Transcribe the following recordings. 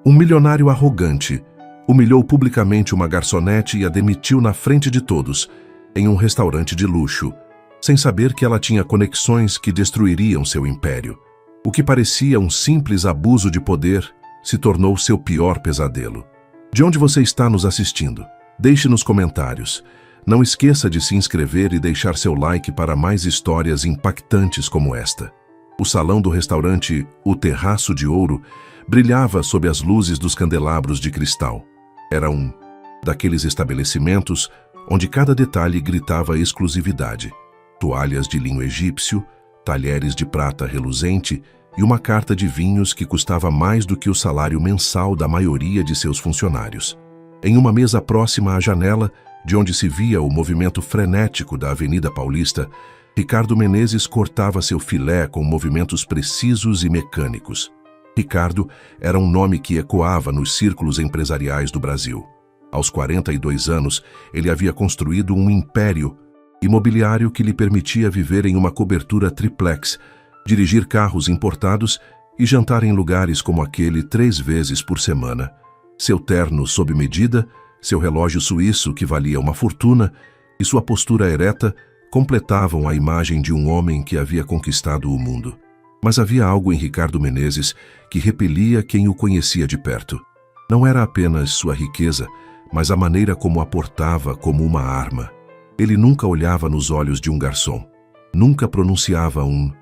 Um milionário arrogante humilhou publicamente uma garçonete e a demitiu na frente de todos, em um restaurante de luxo, sem saber que ela tinha conexões que destruiriam seu império. O que parecia um simples abuso de poder se tornou seu pior pesadelo. De onde você está nos assistindo? Deixe nos comentários. Não esqueça de se inscrever e deixar seu like para mais histórias impactantes como esta. O salão do restaurante O Terraço de Ouro brilhava sob as luzes dos candelabros de cristal. Era um daqueles estabelecimentos onde cada detalhe gritava exclusividade. Toalhas de linho egípcio, talheres de prata reluzente e uma carta de vinhos que custava mais do que o salário mensal da maioria de seus funcionários. Em uma mesa próxima à janela, de onde se via o movimento frenético da Avenida Paulista, Ricardo Menezes cortava seu filé com movimentos precisos e mecânicos. Ricardo era um nome que ecoava nos círculos empresariais do Brasil. Aos 42 anos, ele havia construído um império imobiliário que lhe permitia viver em uma cobertura triplex, dirigir carros importados e jantar em lugares como aquele 3 vezes por semana. Seu terno sob medida, seu relógio suíço que valia uma fortuna e sua postura ereta completavam a imagem de um homem que havia conquistado o mundo. Mas havia algo em Ricardo Menezes que repelia quem o conhecia de perto. Não era apenas sua riqueza, mas a maneira como a portava como uma arma. Ele nunca olhava nos olhos de um garçom. Nunca pronunciava um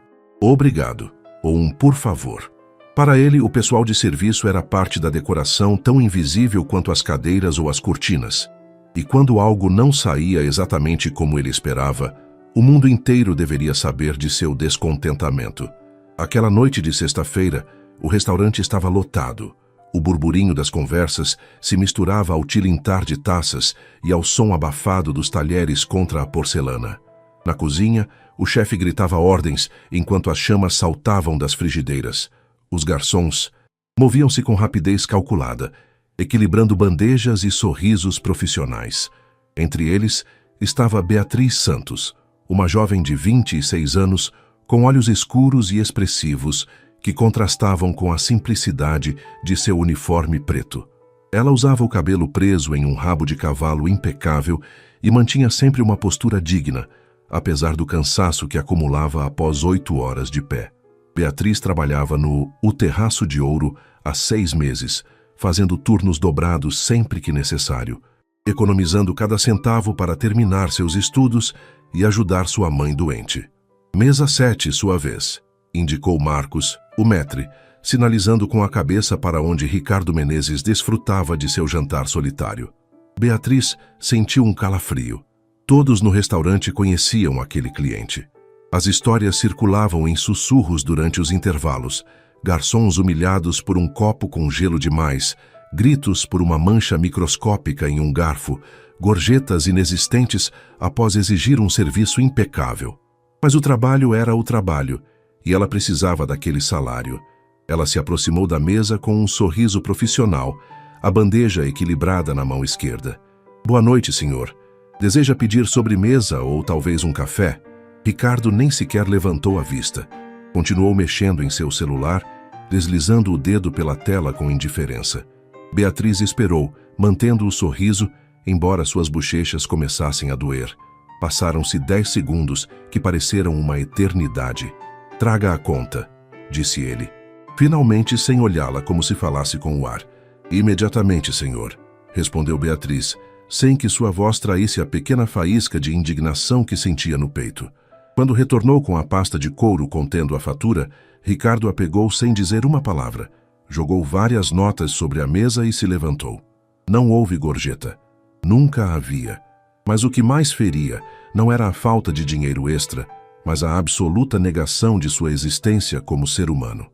obrigado ou um por favor. Para ele, o pessoal de serviço era parte da decoração tão invisível quanto as cadeiras ou as cortinas. E quando algo não saía exatamente como ele esperava, o mundo inteiro deveria saber de seu descontentamento. Aquela noite de sexta-feira, o restaurante estava lotado. O burburinho das conversas se misturava ao tilintar de taças e ao som abafado dos talheres contra a porcelana. Na cozinha, o chefe gritava ordens enquanto as chamas saltavam das frigideiras. Os garçons moviam-se com rapidez calculada, equilibrando bandejas e sorrisos profissionais. Entre eles estava Beatriz Santos, uma jovem de 26 anos, com olhos escuros e expressivos que contrastavam com a simplicidade de seu uniforme preto. Ela usava o cabelo preso em um rabo de cavalo impecável e mantinha sempre uma postura digna, apesar do cansaço que acumulava após 8 horas de pé. Beatriz trabalhava no O Terraço de Ouro há 6 meses, fazendo turnos dobrados sempre que necessário, economizando cada centavo para terminar seus estudos e ajudar sua mãe doente. Mesa 7, sua vez, indicou Marcos, o maître, sinalizando com a cabeça para onde Ricardo Menezes desfrutava de seu jantar solitário. Beatriz sentiu um calafrio. Todos no restaurante conheciam aquele cliente. As histórias circulavam em sussurros durante os intervalos, garçons humilhados por um copo com gelo demais, gritos por uma mancha microscópica em um garfo, gorjetas inexistentes após exigir um serviço impecável. Mas o trabalho era o trabalho, e ela precisava daquele salário. Ela se aproximou da mesa com um sorriso profissional, a bandeja equilibrada na mão esquerda. Boa noite, senhor. Deseja pedir sobremesa ou talvez um café? Ricardo nem sequer levantou a vista. Continuou mexendo em seu celular, deslizando o dedo pela tela com indiferença. Beatriz esperou, mantendo o sorriso, embora suas bochechas começassem a doer. Passaram-se 10 segundos, que pareceram uma eternidade. Traga a conta, disse ele. Finalmente, sem olhá-la como se falasse com o ar. Imediatamente, senhor, respondeu Beatriz, sem que sua voz traísse a pequena faísca de indignação que sentia no peito. Quando retornou com a pasta de couro contendo a fatura, Ricardo a pegou sem dizer uma palavra. Jogou várias notas sobre a mesa e se levantou. Não houve gorjeta. Nunca havia. Mas o que mais feria não era a falta de dinheiro extra, mas a absoluta negação de sua existência como ser humano.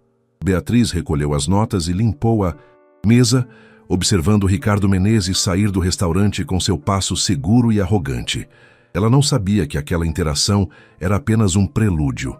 Beatriz recolheu as notas e limpou a mesa, observando Ricardo Menezes sair do restaurante com seu passo seguro e arrogante. Ela não sabia que aquela interação era apenas um prelúdio.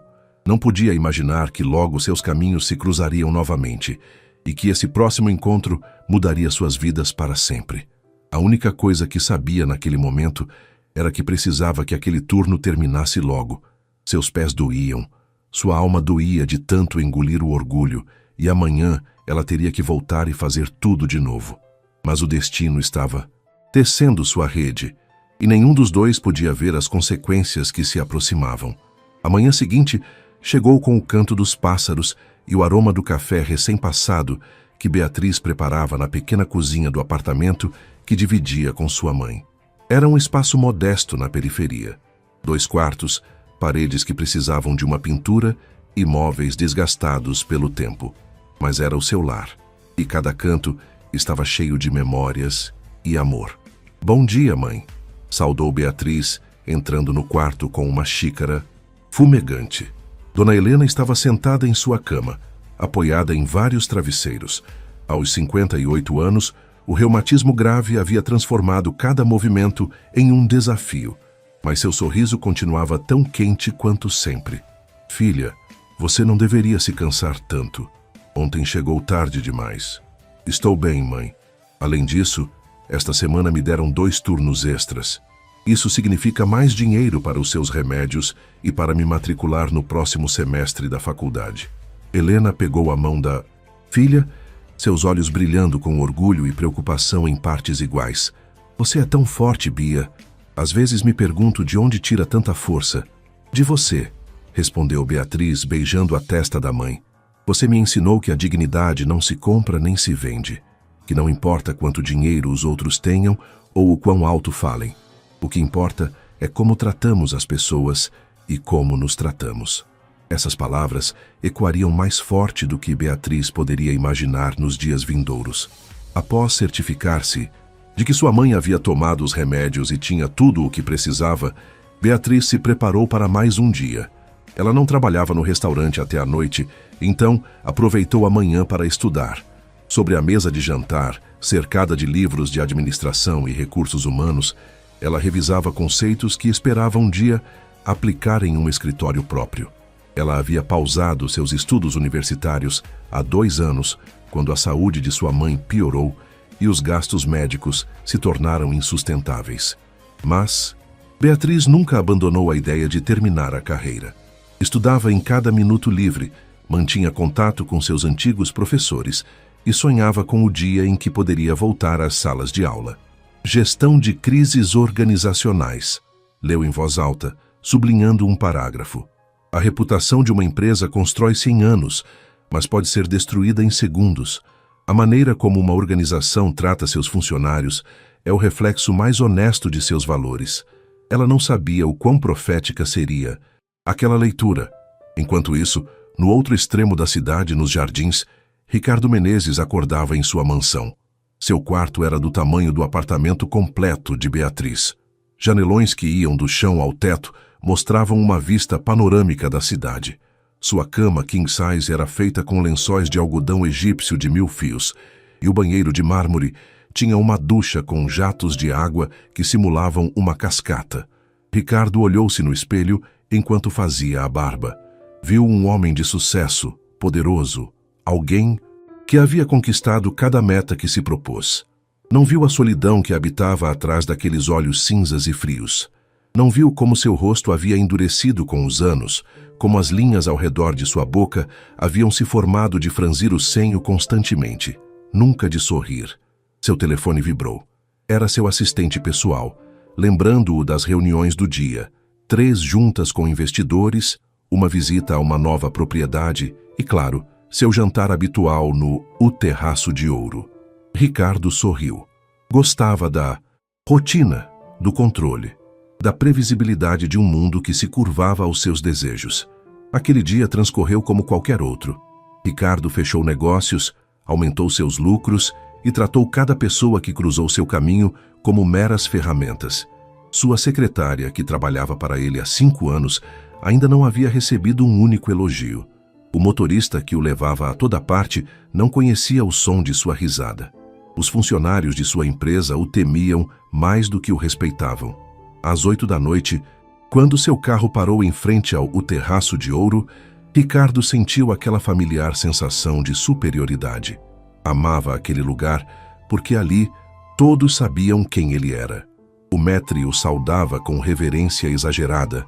Não podia imaginar que logo seus caminhos se cruzariam novamente e que esse próximo encontro mudaria suas vidas para sempre. A única coisa que sabia naquele momento era que precisava que aquele turno terminasse logo. Seus pés doíam, sua alma doía de tanto engolir o orgulho, e amanhã ela teria que voltar e fazer tudo de novo. Mas o destino estava tecendo sua rede, e nenhum dos dois podia ver as consequências que se aproximavam. A manhã seguinte chegou com o canto dos pássaros e o aroma do café recém-passado que Beatriz preparava na pequena cozinha do apartamento que dividia com sua mãe. Era um espaço modesto na periferia. 2 quartos, paredes que precisavam de uma pintura e móveis desgastados pelo tempo. Mas era o seu lar, e cada canto estava cheio de memórias e amor. "Bom dia, mãe", saudou Beatriz, entrando no quarto com uma xícara fumegante. Dona Helena estava sentada em sua cama, apoiada em vários travesseiros. Aos 58 anos, o reumatismo grave havia transformado cada movimento em um desafio, mas seu sorriso continuava tão quente quanto sempre. "Filha, você não deveria se cansar tanto. Ontem chegou tarde demais." "Estou bem, mãe. Além disso, esta semana me deram 2 turnos extras. Isso significa mais dinheiro para os seus remédios e para me matricular no próximo semestre da faculdade." Helena pegou a mão da filha, seus olhos brilhando com orgulho e preocupação em partes iguais. "Você é tão forte, Bia. Às vezes me pergunto de onde tira tanta força." "De você", respondeu Beatriz, beijando a testa da mãe. "Você me ensinou que a dignidade não se compra nem se vende, que não importa quanto dinheiro os outros tenham ou o quão alto falem. O que importa é como tratamos as pessoas e como nos tratamos." Essas palavras ecoariam mais forte do que Beatriz poderia imaginar nos dias vindouros. Após certificar-se de que sua mãe havia tomado os remédios e tinha tudo o que precisava, Beatriz se preparou para mais um dia. Ela não trabalhava no restaurante até a noite, então aproveitou a manhã para estudar. Sobre a mesa de jantar, cercada de livros de administração e recursos humanos, ela revisava conceitos que esperava um dia aplicar em um escritório próprio. Ela havia pausado seus estudos universitários há 2 anos, quando a saúde de sua mãe piorou e os gastos médicos se tornaram insustentáveis. Mas Beatriz nunca abandonou a ideia de terminar a carreira. Estudava em cada minuto livre, mantinha contato com seus antigos professores e sonhava com o dia em que poderia voltar às salas de aula. "Gestão de crises organizacionais", leu em voz alta, sublinhando um parágrafo. "A reputação de uma empresa constrói-se em anos, mas pode ser destruída em segundos. A maneira como uma organização trata seus funcionários é o reflexo mais honesto de seus valores." Ela não sabia o quão profética seria aquela leitura. Enquanto isso, no outro extremo da cidade, nos jardins, Ricardo Menezes acordava em sua mansão. Seu quarto era do tamanho do apartamento completo de Beatriz. Janelões que iam do chão ao teto mostravam uma vista panorâmica da cidade. Sua cama king size era feita com lençóis de algodão egípcio de 1000 fios, e o banheiro de mármore tinha uma ducha com jatos de água que simulavam uma cascata. Ricardo olhou-se no espelho enquanto fazia a barba. Viu um homem de sucesso, poderoso, alguém que havia conquistado cada meta que se propôs. Não viu a solidão que habitava atrás daqueles olhos cinzas e frios. Não viu como seu rosto havia endurecido com os anos, como as linhas ao redor de sua boca haviam se formado de franzir o senho constantemente, nunca de sorrir. Seu telefone vibrou. Era seu assistente pessoal, lembrando-o das reuniões do dia, 3 juntas com investidores, uma visita a uma nova propriedade e, claro, seu jantar habitual no O Terraço de Ouro. Ricardo sorriu. Gostava da rotina, do controle, da previsibilidade de um mundo que se curvava aos seus desejos. Aquele dia transcorreu como qualquer outro. Ricardo fechou negócios, aumentou seus lucros e tratou cada pessoa que cruzou seu caminho como meras ferramentas. Sua secretária, que trabalhava para ele há 5 anos, ainda não havia recebido um único elogio. O motorista que o levava a toda parte não conhecia o som de sua risada. Os funcionários de sua empresa o temiam mais do que o respeitavam. Às 8 da noite, quando seu carro parou em frente ao O Terraço de Ouro, Ricardo sentiu aquela familiar sensação de superioridade. Amava aquele lugar porque ali todos sabiam quem ele era. O maître o saudava com reverência exagerada,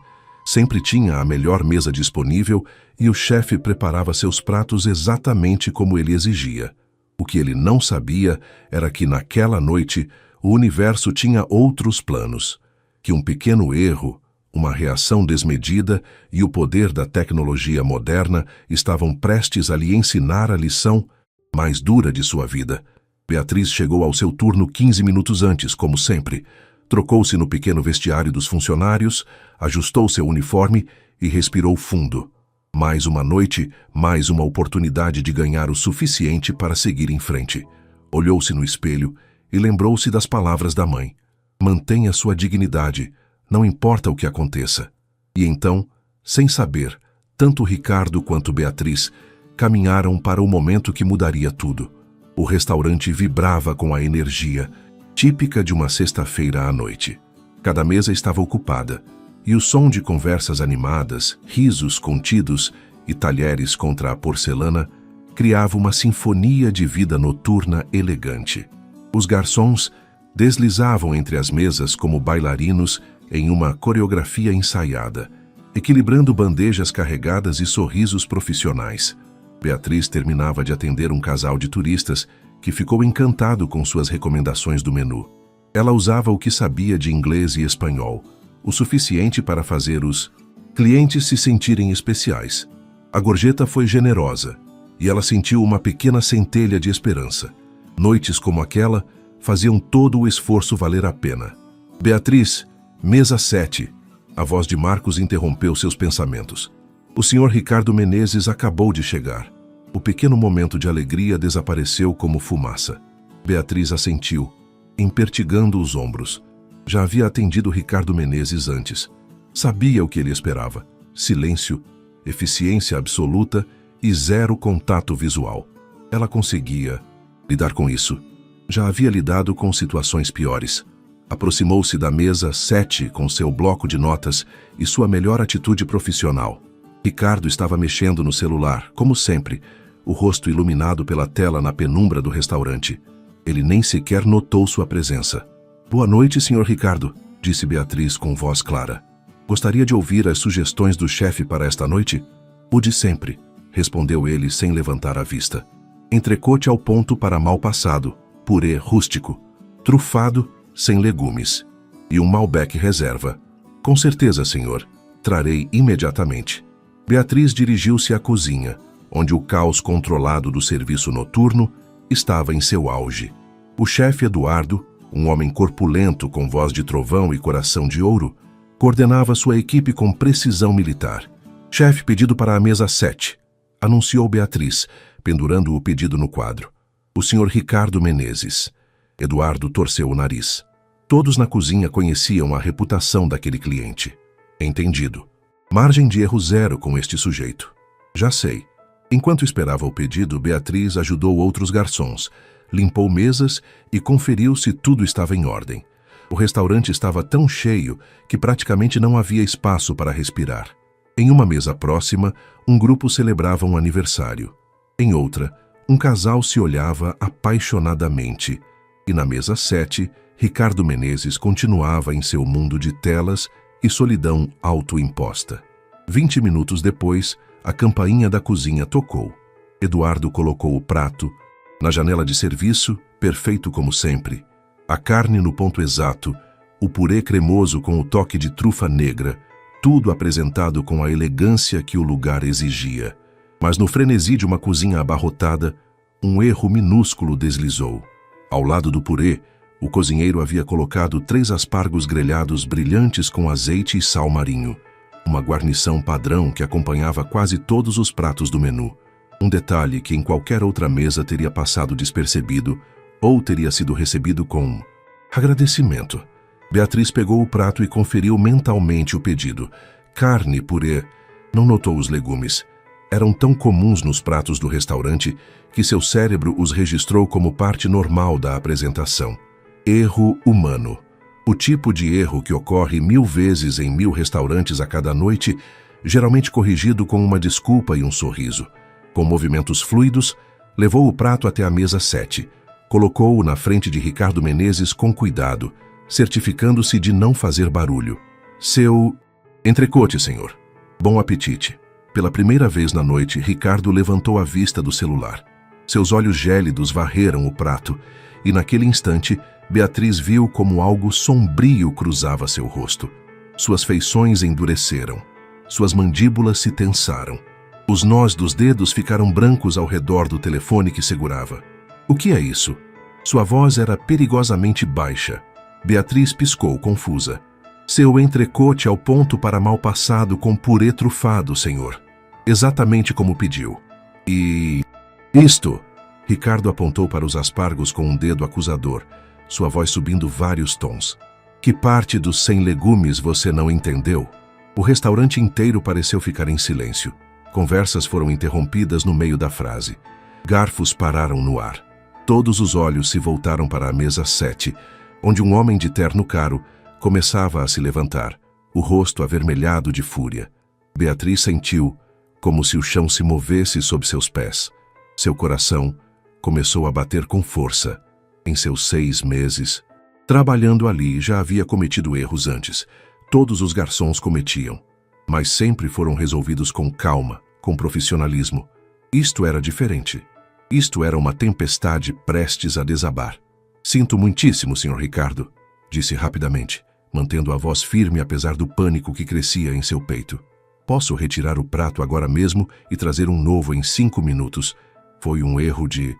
Sempre tinha a melhor mesa disponível e o chefe preparava seus pratos exatamente como ele exigia. O que ele não sabia era que naquela noite o universo tinha outros planos, que um pequeno erro, uma reação desmedida e o poder da tecnologia moderna estavam prestes a lhe ensinar a lição mais dura de sua vida. Beatriz chegou ao seu turno 15 minutos antes, como sempre. Trocou-se no pequeno vestiário dos funcionários, ajustou seu uniforme e respirou fundo. Mais uma noite, mais uma oportunidade de ganhar o suficiente para seguir em frente. Olhou-se no espelho e lembrou-se das palavras da mãe. Mantenha sua dignidade, não importa o que aconteça. E então, sem saber, tanto Ricardo quanto Beatriz caminharam para o momento que mudaria tudo. O restaurante vibrava com a energia típica de uma sexta-feira à noite. Cada mesa estava ocupada, e o som de conversas animadas, risos contidos e talheres contra a porcelana criava uma sinfonia de vida noturna elegante. Os garçons deslizavam entre as mesas como bailarinos em uma coreografia ensaiada, equilibrando bandejas carregadas e sorrisos profissionais. Beatriz terminava de atender um casal de turistas que ficou encantado com suas recomendações do menu. Ela usava o que sabia de inglês e espanhol, o suficiente para fazer os clientes se sentirem especiais. A gorjeta foi generosa, e ela sentiu uma pequena centelha de esperança. Noites como aquela faziam todo o esforço valer a pena. Beatriz, mesa 7. A voz de Marcos interrompeu seus pensamentos. O senhor Ricardo Menezes acabou de chegar. O pequeno momento de alegria desapareceu como fumaça. Beatriz assentiu, empertigando os ombros. Já havia atendido Ricardo Menezes antes. Sabia o que ele esperava. Silêncio, eficiência absoluta e zero contato visual. Ela conseguia lidar com isso. Já havia lidado com situações piores. Aproximou-se da mesa 7 com seu bloco de notas e sua melhor atitude profissional. Ricardo estava mexendo no celular, como sempre, o rosto iluminado pela tela na penumbra do restaurante. Ele nem sequer notou sua presença. Boa noite, Sr. Ricardo, disse Beatriz com voz clara. Gostaria de ouvir as sugestões do chefe para esta noite? O de sempre, respondeu ele sem levantar a vista. Entrecote ao ponto para mal passado, purê rústico, trufado, sem legumes, e um Malbec reserva. Com certeza, senhor. Trarei imediatamente. Beatriz dirigiu-se à cozinha, onde o caos controlado do serviço noturno estava em seu auge. O chefe Eduardo, um homem corpulento com voz de trovão e coração de ouro, coordenava sua equipe com precisão militar. Chefe, pedido para a mesa 7, anunciou Beatriz, pendurando o pedido no quadro. O senhor Ricardo Menezes. Eduardo torceu o nariz. Todos na cozinha conheciam a reputação daquele cliente. Entendido. Margem de erro zero com este sujeito. Já sei. Enquanto esperava o pedido, Beatriz ajudou outros garçons, limpou mesas e conferiu se tudo estava em ordem. O restaurante estava tão cheio que praticamente não havia espaço para respirar. Em uma mesa próxima, um grupo celebrava um aniversário. Em outra, um casal se olhava apaixonadamente. E na mesa 7, Ricardo Menezes continuava em seu mundo de telas e solidão autoimposta. 20 minutos depois, a campainha da cozinha tocou. Eduardo colocou o prato. Na janela de serviço, perfeito como sempre. A carne no ponto exato, o purê cremoso com o toque de trufa negra, tudo apresentado com a elegância que o lugar exigia. Mas no frenesi de uma cozinha abarrotada, um erro minúsculo deslizou. Ao lado do purê, o cozinheiro havia colocado 3 aspargos grelhados brilhantes com azeite e sal marinho, uma guarnição padrão que acompanhava quase todos os pratos do menu. Um detalhe que em qualquer outra mesa teria passado despercebido ou teria sido recebido com agradecimento. Beatriz pegou o prato e conferiu mentalmente o pedido. Carne, purê. Não notou os legumes. Eram tão comuns nos pratos do restaurante que seu cérebro os registrou como parte normal da apresentação. Erro humano. O tipo de erro que ocorre 1000 vezes em 1000 restaurantes a cada noite, geralmente corrigido com uma desculpa e um sorriso. Com movimentos fluidos, levou o prato até a mesa 7. Colocou-o na frente de Ricardo Menezes com cuidado, certificando-se de não fazer barulho. Seu Entrecote, senhor. Bom apetite. Pela primeira vez na noite, Ricardo levantou a vista do celular. Seus olhos gélidos varreram o prato, e naquele instante, Beatriz viu como algo sombrio cruzava seu rosto. Suas feições endureceram. Suas mandíbulas se tensaram. Os nós dos dedos ficaram brancos ao redor do telefone que segurava. O que é isso? Sua voz era perigosamente baixa. Beatriz piscou, confusa. Seu entrecote ao ponto para mal passado com purê trufado, senhor. Exatamente como pediu. E... isto! Ricardo apontou para os aspargos com um dedo acusador, sua voz subindo vários tons. Que parte dos 100 legumes você não entendeu? O restaurante inteiro pareceu ficar em silêncio. Conversas foram interrompidas no meio da frase. Garfos pararam no ar. Todos os olhos se voltaram para a mesa 7, onde um homem de terno caro começava a se levantar, o rosto avermelhado de fúria. Beatriz sentiu como se o chão se movesse sob seus pés. Seu coração começou a bater com força. Em seus 6 meses, trabalhando ali, já havia cometido erros antes. Todos os garçons cometiam, mas sempre foram resolvidos com calma, com profissionalismo. Isto era diferente. Isto era uma tempestade prestes a desabar. Sinto muitíssimo, Sr. Ricardo, disse rapidamente, mantendo a voz firme apesar do pânico que crescia em seu peito. Posso retirar o prato agora mesmo e trazer um novo em 5 minutos. Foi um erro de...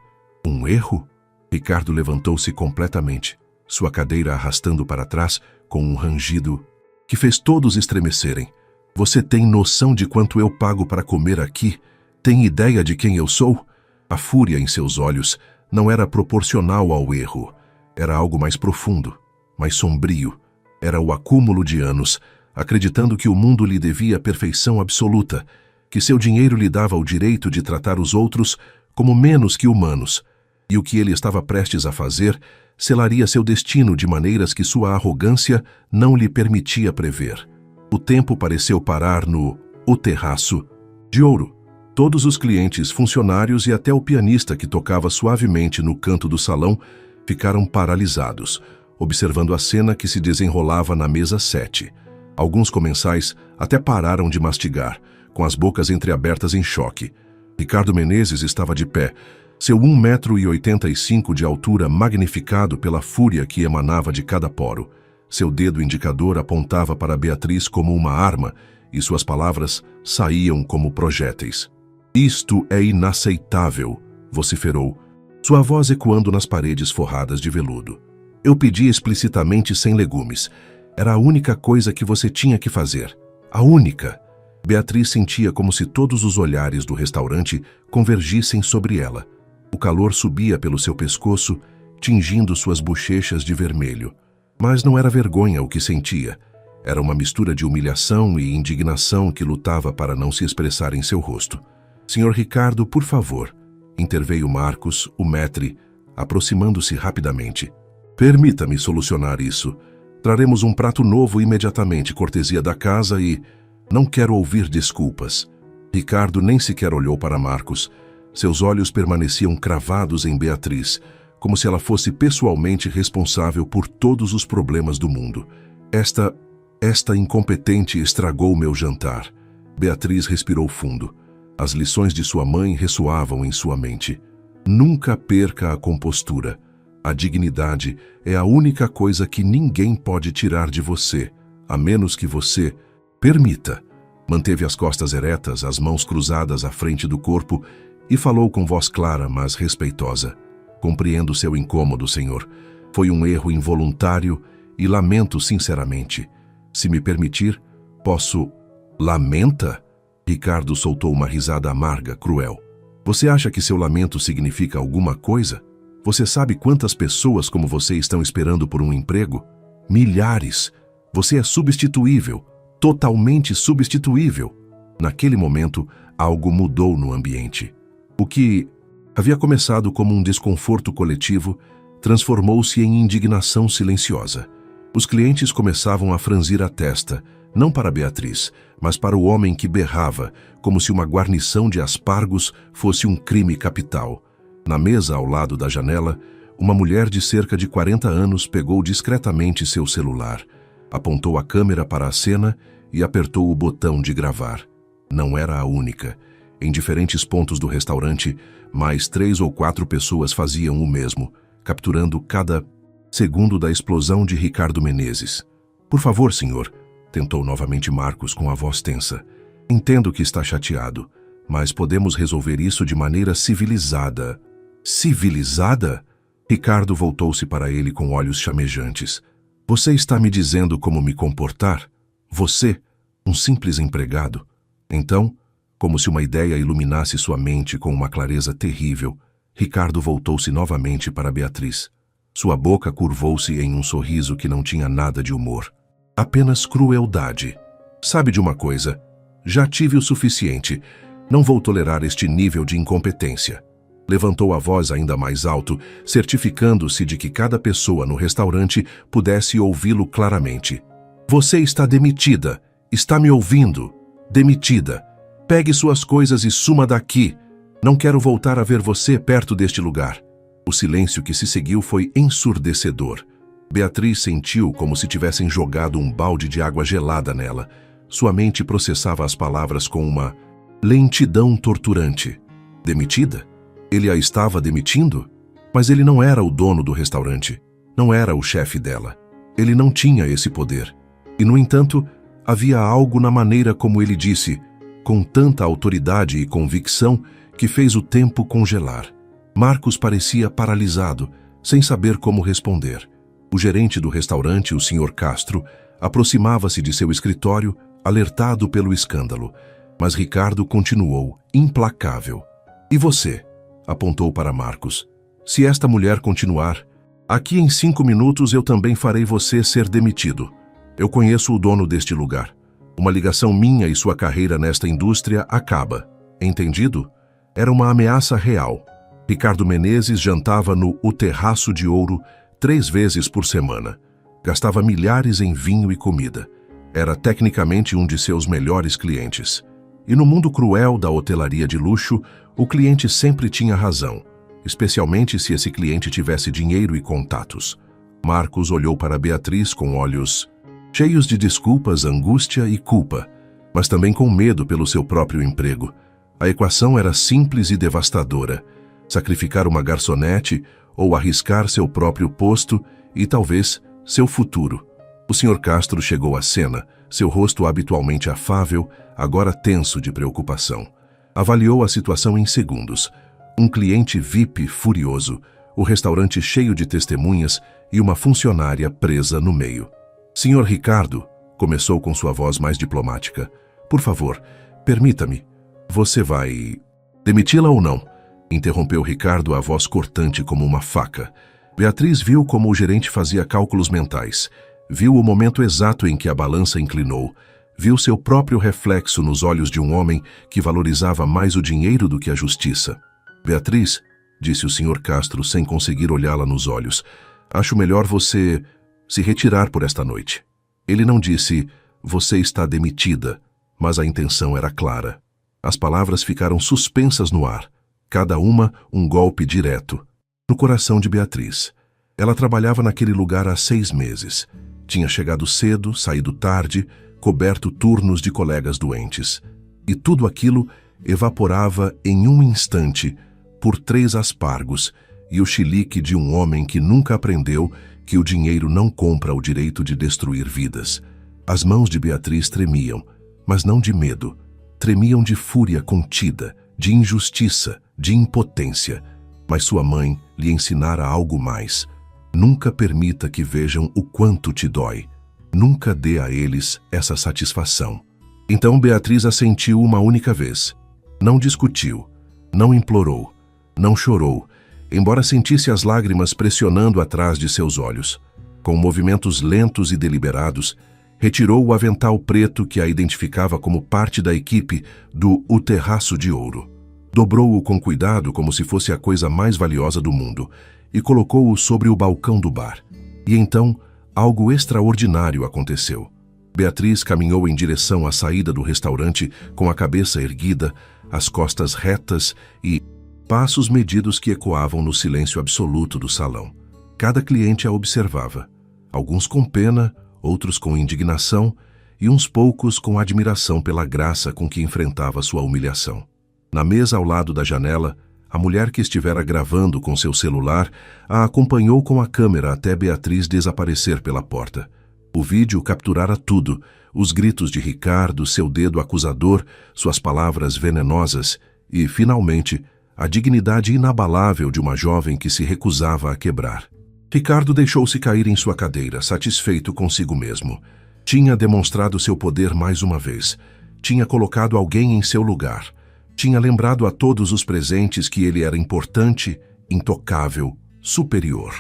Um erro? Ricardo levantou-se completamente, sua cadeira arrastando para trás com um rangido que fez todos estremecerem. Você tem noção de quanto eu pago para comer aqui? Tem ideia de quem eu sou? A fúria em seus olhos não era proporcional ao erro. Era algo mais profundo, mais sombrio. Era o acúmulo de anos, acreditando que o mundo lhe devia perfeição absoluta, que seu dinheiro lhe dava o direito de tratar os outros como menos que humanos, e o que ele estava prestes a fazer selaria seu destino de maneiras que sua arrogância não lhe permitia prever. O tempo pareceu parar no O Terraço de Ouro. Todos os clientes, funcionários e até o pianista que tocava suavemente no canto do salão ficaram paralisados, observando a cena que se desenrolava na mesa 7. Alguns comensais até pararam de mastigar, com as bocas entreabertas em choque. Ricardo Menezes estava de pé, seu 1,85 m de altura magnificado pela fúria que emanava de cada poro. Seu dedo indicador apontava para Beatriz como uma arma e suas palavras saíam como projéteis. Isto é inaceitável, vociferou, sua voz ecoando nas paredes forradas de veludo. Eu pedi explicitamente 100 legumes. Era a única coisa que você tinha que fazer. A única. Beatriz sentia como se todos os olhares do restaurante convergissem sobre ela. O calor subia pelo seu pescoço, tingindo suas bochechas de vermelho. Mas não era vergonha o que sentia. Era uma mistura de humilhação e indignação que lutava para não se expressar em seu rosto. Sr. Ricardo, por favor, interveio Marcos, o maître, aproximando-se rapidamente. Permita-me solucionar isso. Traremos um prato novo imediatamente, cortesia da casa e... Não quero ouvir desculpas. Ricardo nem sequer olhou para Marcos. Seus olhos permaneciam cravados em Beatriz, como se ela fosse pessoalmente responsável por todos os problemas do mundo. Esta incompetente estragou meu jantar. Beatriz respirou fundo. As lições de sua mãe ressoavam em sua mente. Nunca perca a compostura. A dignidade é a única coisa que ninguém pode tirar de você, a menos que você permita. Manteve as costas eretas, as mãos cruzadas à frente do corpo e falou com voz clara, mas respeitosa. Compreendo seu incômodo, senhor. Foi um erro involuntário e lamento sinceramente. Se me permitir, posso... Lamenta? Ricardo soltou uma risada amarga, cruel. Você acha que seu lamento significa alguma coisa? Você sabe quantas pessoas como você estão esperando por um emprego? Milhares. Você é substituível, totalmente substituível. Naquele momento, algo mudou no ambiente. O que havia começado como um desconforto coletivo transformou-se em indignação silenciosa. Os clientes começavam a franzir a testa, não para Beatriz, mas para o homem que berrava, como se uma guarnição de aspargos fosse um crime capital. Na mesa ao lado da janela, uma mulher de cerca de 40 anos pegou discretamente seu celular, apontou a câmera para a cena e apertou o botão de gravar. Não era a única. Em diferentes pontos do restaurante, mais 3 ou 4 pessoas faziam o mesmo, capturando cada segundo da explosão de Ricardo Menezes. Por favor, senhor, tentou novamente Marcos com a voz tensa. Entendo que está chateado, mas podemos resolver isso de maneira civilizada. Civilizada? Ricardo voltou-se para ele com olhos chamejantes. Você está me dizendo como me comportar? Você, um simples empregado? Então, como se uma ideia iluminasse sua mente com uma clareza terrível, Ricardo voltou-se novamente para Beatriz. Sua boca curvou-se em um sorriso que não tinha nada de humor. Apenas crueldade. Sabe de uma coisa? Já tive o suficiente. Não vou tolerar este nível de incompetência. Levantou a voz ainda mais alto, certificando-se de que cada pessoa no restaurante pudesse ouvi-lo claramente. Você está demitida. Está me ouvindo? Demitida. Pegue suas coisas e suma daqui. Não quero voltar a ver você perto deste lugar. O silêncio que se seguiu foi ensurdecedor. Beatriz sentiu como se tivessem jogado um balde de água gelada nela. Sua mente processava as palavras com uma lentidão torturante. Demitida? Ele a estava demitindo? Mas ele não era o dono do restaurante. Não era o chefe dela. Ele não tinha esse poder. E, no entanto, havia algo na maneira como ele disse, com tanta autoridade e convicção, que fez o tempo congelar. Marcos parecia paralisado, sem saber como responder. O gerente do restaurante, o Sr. Castro, aproximava-se de seu escritório, alertado pelo escândalo. Mas Ricardo continuou, implacável. E você? Apontou para Marcos. Se esta mulher continuar, aqui em 5 minutos eu também farei você ser demitido. Eu conheço o dono deste lugar. Uma ligação minha e sua carreira nesta indústria acaba. Entendido? Era uma ameaça real. Ricardo Menezes jantava no O Terraço de Ouro 3 vezes por semana. Gastava milhares em vinho e comida. Era tecnicamente um de seus melhores clientes. E no mundo cruel da hotelaria de luxo, o cliente sempre tinha razão, especialmente se esse cliente tivesse dinheiro e contatos. Marcos olhou para Beatriz com olhos cheios de desculpas, angústia e culpa, mas também com medo pelo seu próprio emprego. A equação era simples e devastadora. Sacrificar uma garçonete ou arriscar seu próprio posto e, talvez, seu futuro. O Sr. Castro chegou à cena, seu rosto habitualmente afável, agora tenso de preocupação. Avaliou a situação em segundos. Um cliente VIP furioso, o restaurante cheio de testemunhas e uma funcionária presa no meio. Senhor Ricardo, começou com sua voz mais diplomática. Por favor, permita-me. Você vai demiti-la ou não? Interrompeu Ricardo, a voz cortante como uma faca. Beatriz viu como o gerente fazia cálculos mentais. Viu o momento exato em que a balança inclinou. Viu seu próprio reflexo nos olhos de um homem que valorizava mais o dinheiro do que a justiça. Beatriz, disse o Sr. Castro sem conseguir olhá-la nos olhos, acho melhor você se retirar por esta noite. Ele não disse, você está demitida, mas a intenção era clara. As palavras ficaram suspensas no ar, cada uma um golpe direto, no coração de Beatriz. Ela trabalhava naquele lugar há 6 meses. Tinha chegado cedo, saído tarde, coberto turnos de colegas doentes. E tudo aquilo evaporava em um instante por 3 aspargos e o chilique de um homem que nunca aprendeu que o dinheiro não compra o direito de destruir vidas. As mãos de Beatriz tremiam, mas não de medo. Tremiam de fúria contida, de injustiça, de impotência. Mas sua mãe lhe ensinara algo mais. Nunca permita que vejam o quanto te dói. Nunca dê a eles essa satisfação. Então Beatriz assentiu uma única vez. Não discutiu, não implorou, não chorou, embora sentisse as lágrimas pressionando atrás de seus olhos. Com movimentos lentos e deliberados, retirou o avental preto que a identificava como parte da equipe do O Terraço de Ouro. Dobrou-o com cuidado como se fosse a coisa mais valiosa do mundo e colocou-o sobre o balcão do bar. E então, algo extraordinário aconteceu. Beatriz caminhou em direção à saída do restaurante com a cabeça erguida, as costas retas e passos medidos que ecoavam no silêncio absoluto do salão. Cada cliente a observava, alguns com pena, outros com indignação, e uns poucos com admiração pela graça com que enfrentava sua humilhação. Na mesa ao lado da janela, a mulher que estivera gravando com seu celular a acompanhou com a câmera até Beatriz desaparecer pela porta. O vídeo capturara tudo: os gritos de Ricardo, seu dedo acusador, suas palavras venenosas e, finalmente, a dignidade inabalável de uma jovem que se recusava a quebrar. Ricardo deixou-se cair em sua cadeira, satisfeito consigo mesmo. Tinha demonstrado seu poder mais uma vez. Tinha colocado alguém em seu lugar. Tinha lembrado a todos os presentes que ele era importante, intocável, superior.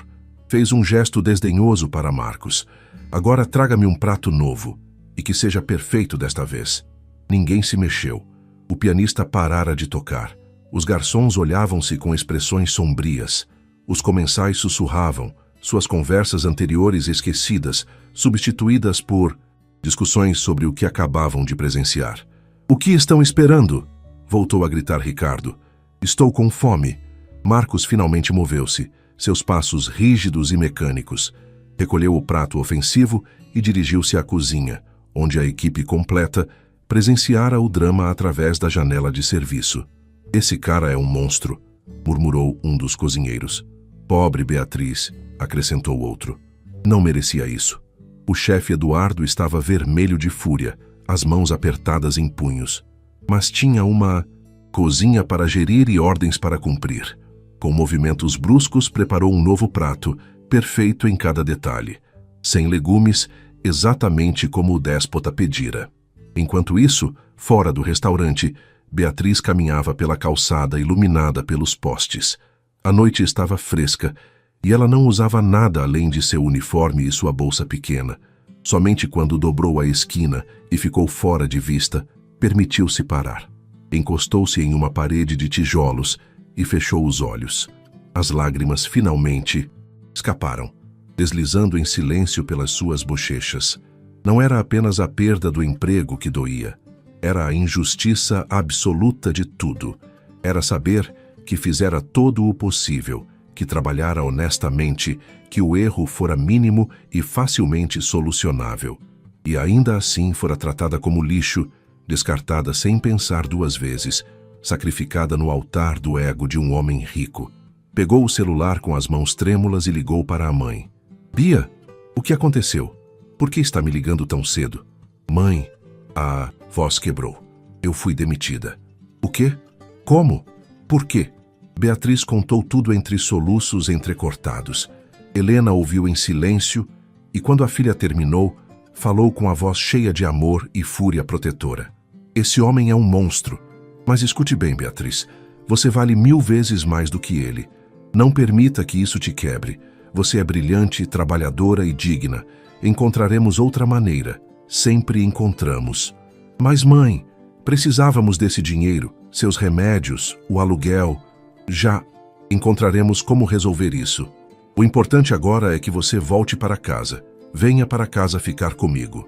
Fez um gesto desdenhoso para Marcos. Agora traga-me um prato novo, e que seja perfeito desta vez. Ninguém se mexeu. O pianista parara de tocar. Os garçons olhavam-se com expressões sombrias. Os comensais sussurravam, suas conversas anteriores esquecidas, substituídas por discussões sobre o que acabavam de presenciar. "O que estão esperando?" voltou a gritar Ricardo. "Estou com fome." Marcos finalmente moveu-se, seus passos rígidos e mecânicos. Recolheu o prato ofensivo e dirigiu-se à cozinha, onde a equipe completa presenciara o drama através da janela de serviço. "Esse cara é um monstro", murmurou um dos cozinheiros. "Pobre Beatriz", acrescentou outro. "Não merecia isso." O chefe Eduardo estava vermelho de fúria, as mãos apertadas em punhos. Mas tinha uma cozinha para gerir e ordens para cumprir. Com movimentos bruscos, preparou um novo prato, perfeito em cada detalhe. Sem legumes, exatamente como o déspota pedira. Enquanto isso, fora do restaurante, Beatriz caminhava pela calçada iluminada pelos postes. A noite estava fresca e ela não usava nada além de seu uniforme e sua bolsa pequena. Somente quando dobrou a esquina e ficou fora de vista, permitiu-se parar. Encostou-se em uma parede de tijolos e fechou os olhos. As lágrimas finalmente escaparam, deslizando em silêncio pelas suas bochechas. Não era apenas a perda do emprego que doía. Era a injustiça absoluta de tudo. Era saber que fizera todo o possível, que trabalhara honestamente, que o erro fora mínimo e facilmente solucionável. E ainda assim fora tratada como lixo, descartada sem pensar duas vezes, sacrificada no altar do ego de um homem rico. Pegou o celular com as mãos trêmulas e ligou para a mãe. "Bia, o que aconteceu? Por que está me ligando tão cedo?" "Mãe, a voz quebrou. Eu fui demitida." "O quê? Como? Por quê?" Beatriz contou tudo entre soluços entrecortados. Helena ouviu em silêncio e, quando a filha terminou, falou com a voz cheia de amor e fúria protetora. "Esse homem é um monstro. Mas escute bem, Beatriz. Você vale 1000 vezes mais do que ele. Não permita que isso te quebre. Você é brilhante, trabalhadora e digna. Encontraremos outra maneira. Sempre encontramos." "Mas, mãe, precisávamos desse dinheiro, seus remédios, o aluguel." "Já encontraremos como resolver isso. O importante agora é que você volte para casa. Venha para casa ficar comigo."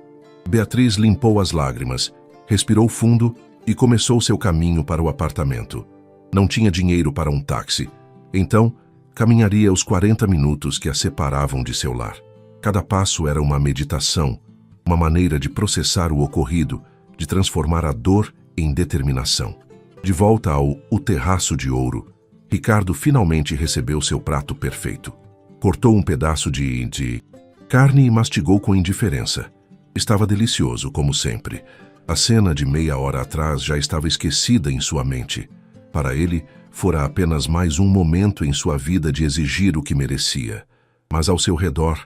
Beatriz limpou as lágrimas, respirou fundo e começou seu caminho para o apartamento. Não tinha dinheiro para um táxi, então caminharia os 40 minutos que a separavam de seu lar. Cada passo era uma meditação, uma maneira de processar o ocorrido, de transformar a dor em determinação. De volta ao O Terraço de Ouro, Ricardo finalmente recebeu seu prato perfeito. Cortou um pedaço de carne e mastigou com indiferença. Estava delicioso, como sempre. A cena de meia hora atrás já estava esquecida em sua mente. Para ele, fora apenas mais um momento em sua vida de exigir o que merecia. Mas ao seu redor,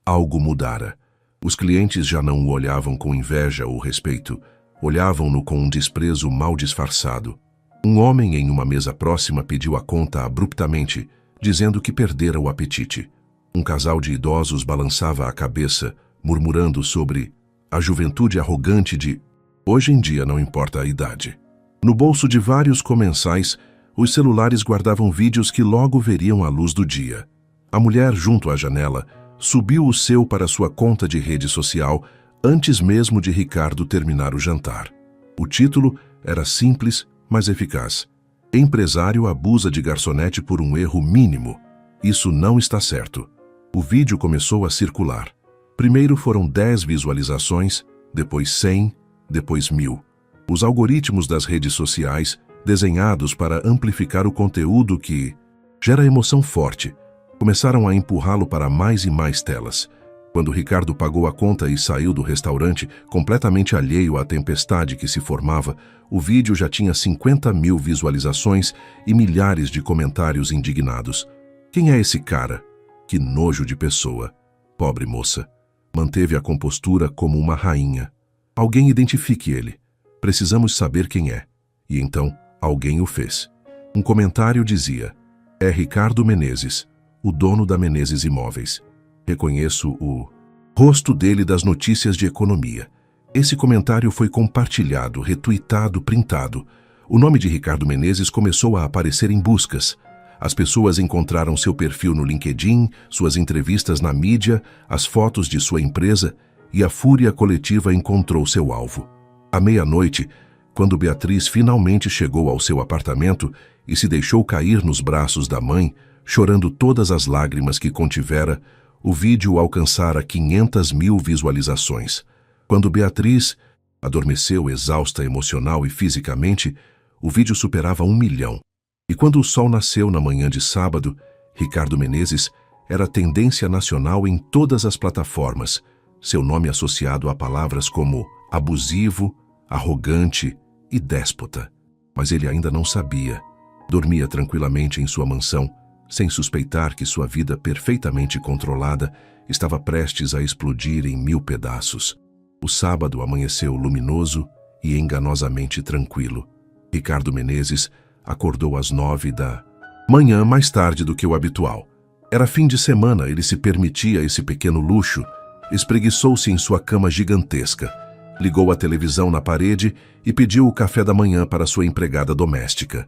algo mudara. Os clientes já não o olhavam com inveja ou respeito. Olhavam-no com um desprezo mal disfarçado. Um homem em uma mesa próxima pediu a conta abruptamente, dizendo que perdera o apetite. Um casal de idosos balançava a cabeça, murmurando sobre a juventude arrogante de "hoje em dia não importa a idade." No bolso de vários comensais, os celulares guardavam vídeos que logo veriam a luz do dia. A mulher, junto à janela, subiu o seu para sua conta de rede social antes mesmo de Ricardo terminar o jantar. O título era simples, mas eficaz. "Empresário abusa de garçonete por um erro mínimo. Isso não está certo." O vídeo começou a circular. Primeiro foram 10 visualizações, depois 100, depois 1000. Os algoritmos das redes sociais, desenhados para amplificar o conteúdo que gera emoção forte, começaram a empurrá-lo para mais e mais telas. Quando Ricardo pagou a conta e saiu do restaurante, completamente alheio à tempestade que se formava, o vídeo já tinha 50.000 visualizações e milhares de comentários indignados. Quem é esse cara? Que nojo de pessoa. Pobre moça. Manteve a compostura como uma rainha. Alguém identifique ele. Precisamos saber quem é. E então, alguém o fez. Um comentário dizia: é Ricardo Menezes, o dono da Menezes Imóveis. Reconheço o rosto dele das notícias de economia. Esse comentário foi compartilhado, retuitado, printado. O nome de Ricardo Menezes começou a aparecer em buscas. As pessoas encontraram seu perfil no LinkedIn, suas entrevistas na mídia, as fotos de sua empresa, e a fúria coletiva encontrou seu alvo. À meia-noite, quando Beatriz finalmente chegou ao seu apartamento e se deixou cair nos braços da mãe, chorando todas as lágrimas que contivera, o vídeo alcançara 500.000 visualizações. Quando Beatriz adormeceu exausta emocional e fisicamente, o vídeo superava 1 milhão. E quando o sol nasceu na manhã de sábado, Ricardo Menezes era tendência nacional em todas as plataformas, seu nome associado a palavras como abusivo, arrogante e déspota. Mas ele ainda não sabia. Dormia tranquilamente em sua mansão, sem suspeitar que sua vida perfeitamente controlada estava prestes a explodir em 1000 pedaços. O sábado amanheceu luminoso e enganosamente tranquilo. Ricardo Menezes acordou às 9 da manhã, mais tarde do que o habitual. Era fim de semana, ele se permitia esse pequeno luxo. Espreguiçou-se em sua cama gigantesca, ligou a televisão na parede e pediu o café da manhã para sua empregada doméstica.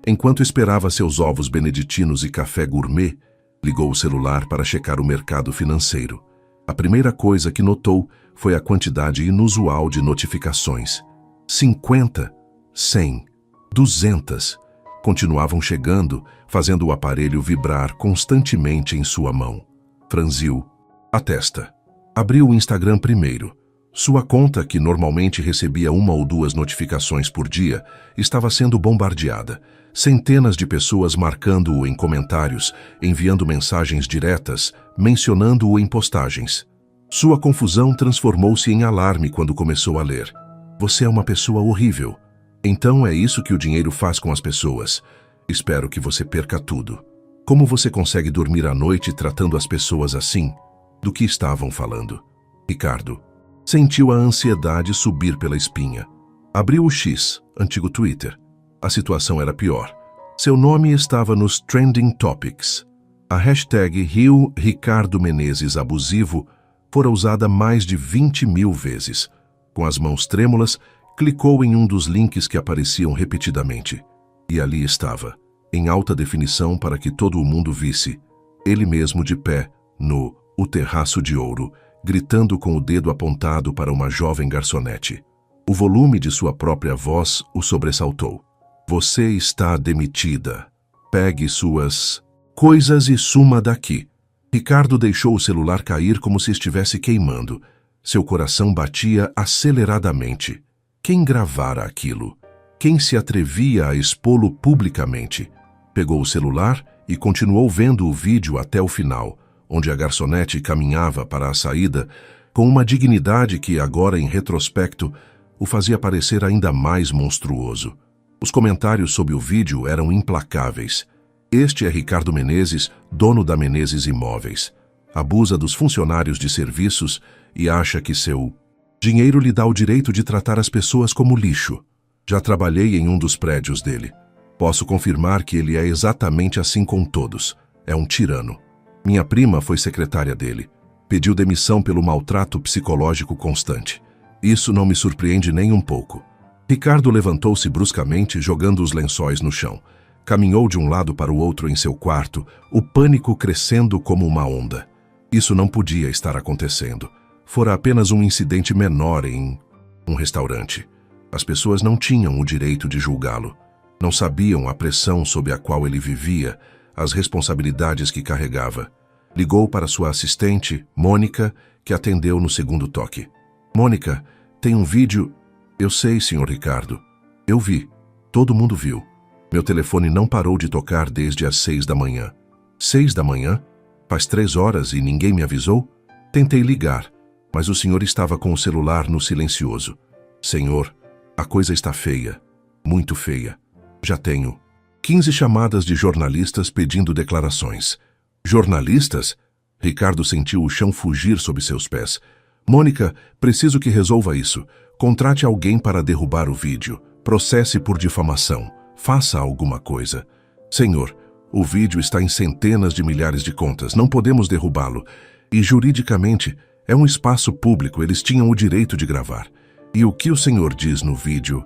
Enquanto esperava seus ovos beneditinos e café gourmet, ligou o celular para checar o mercado financeiro. A primeira coisa que notou foi a quantidade inusual de notificações. 50, 100, 200 continuavam chegando, fazendo o aparelho vibrar constantemente em sua mão. Franziu a testa. Abriu o Instagram primeiro. Sua conta, que normalmente recebia 1 ou 2 notificações por dia, estava sendo bombardeada. Centenas de pessoas marcando-o em comentários, enviando mensagens diretas, mencionando-o em postagens. Sua confusão transformou-se em alarme quando começou a ler. Você é uma pessoa horrível. Então é isso que o dinheiro faz com as pessoas. Espero que você perca tudo. Como você consegue dormir à noite tratando as pessoas assim? Do que estavam falando? Ricardo sentiu a ansiedade subir pela espinha. Abriu o X, antigo Twitter. A situação era pior. Seu nome estava nos Trending Topics. A hashtag Rio Ricardo Menezes Abusivo fora usada mais de 20.000 vezes. Com as mãos trêmulas, clicou em um dos links que apareciam repetidamente. E ali estava, em alta definição para que todo o mundo visse, ele mesmo de pé, no O Terraço de Ouro, gritando com o dedo apontado para uma jovem garçonete. O volume de sua própria voz o sobressaltou. Você está demitida. Pegue suas coisas e suma daqui. Ricardo deixou o celular cair como se estivesse queimando. Seu coração batia aceleradamente. Quem gravara aquilo? Quem se atrevia a expô-lo publicamente? Pegou o celular e continuou vendo o vídeo até o final, onde a garçonete caminhava para a saída com uma dignidade que, agora em retrospecto, o fazia parecer ainda mais monstruoso. Os comentários sob o vídeo eram implacáveis. Este é Ricardo Menezes, dono da Menezes Imóveis. Abusa dos funcionários de serviços e acha que seu dinheiro lhe dá o direito de tratar as pessoas como lixo. Já trabalhei em um dos prédios dele. Posso confirmar que ele é exatamente assim com todos. É um tirano. Minha prima foi secretária dele. Pediu demissão pelo maltrato psicológico constante. Isso não me surpreende nem um pouco. Ricardo levantou-se bruscamente, jogando os lençóis no chão. Caminhou de um lado para o outro em seu quarto, o pânico crescendo como uma onda. Isso não podia estar acontecendo. Fora apenas um incidente menor em um restaurante. As pessoas não tinham o direito de julgá-lo. Não sabiam a pressão sob a qual ele vivia, as responsabilidades que carregava. Ligou para sua assistente, Mônica, que atendeu no segundo toque. Mônica, Tem um vídeo... Eu sei, Sr. Ricardo. Eu vi. Todo mundo viu. Meu telefone não parou de tocar desde as 6 da manhã. 6 da manhã? Faz 3 horas e ninguém me avisou? Tentei ligar, mas o senhor estava com o celular no silencioso. Senhor, a coisa está feia. Muito feia. Já tenho 15 chamadas de jornalistas pedindo declarações. Jornalistas? Ricardo sentiu o chão fugir sob seus pés. Mônica, preciso que resolva isso. Contrate alguém para derrubar o vídeo. Processe por difamação. Faça alguma coisa. Senhor, o vídeo está em centenas de milhares de contas. Não podemos derrubá-lo. E juridicamente, é um espaço público. Eles tinham o direito de gravar. E o que o senhor diz no vídeo?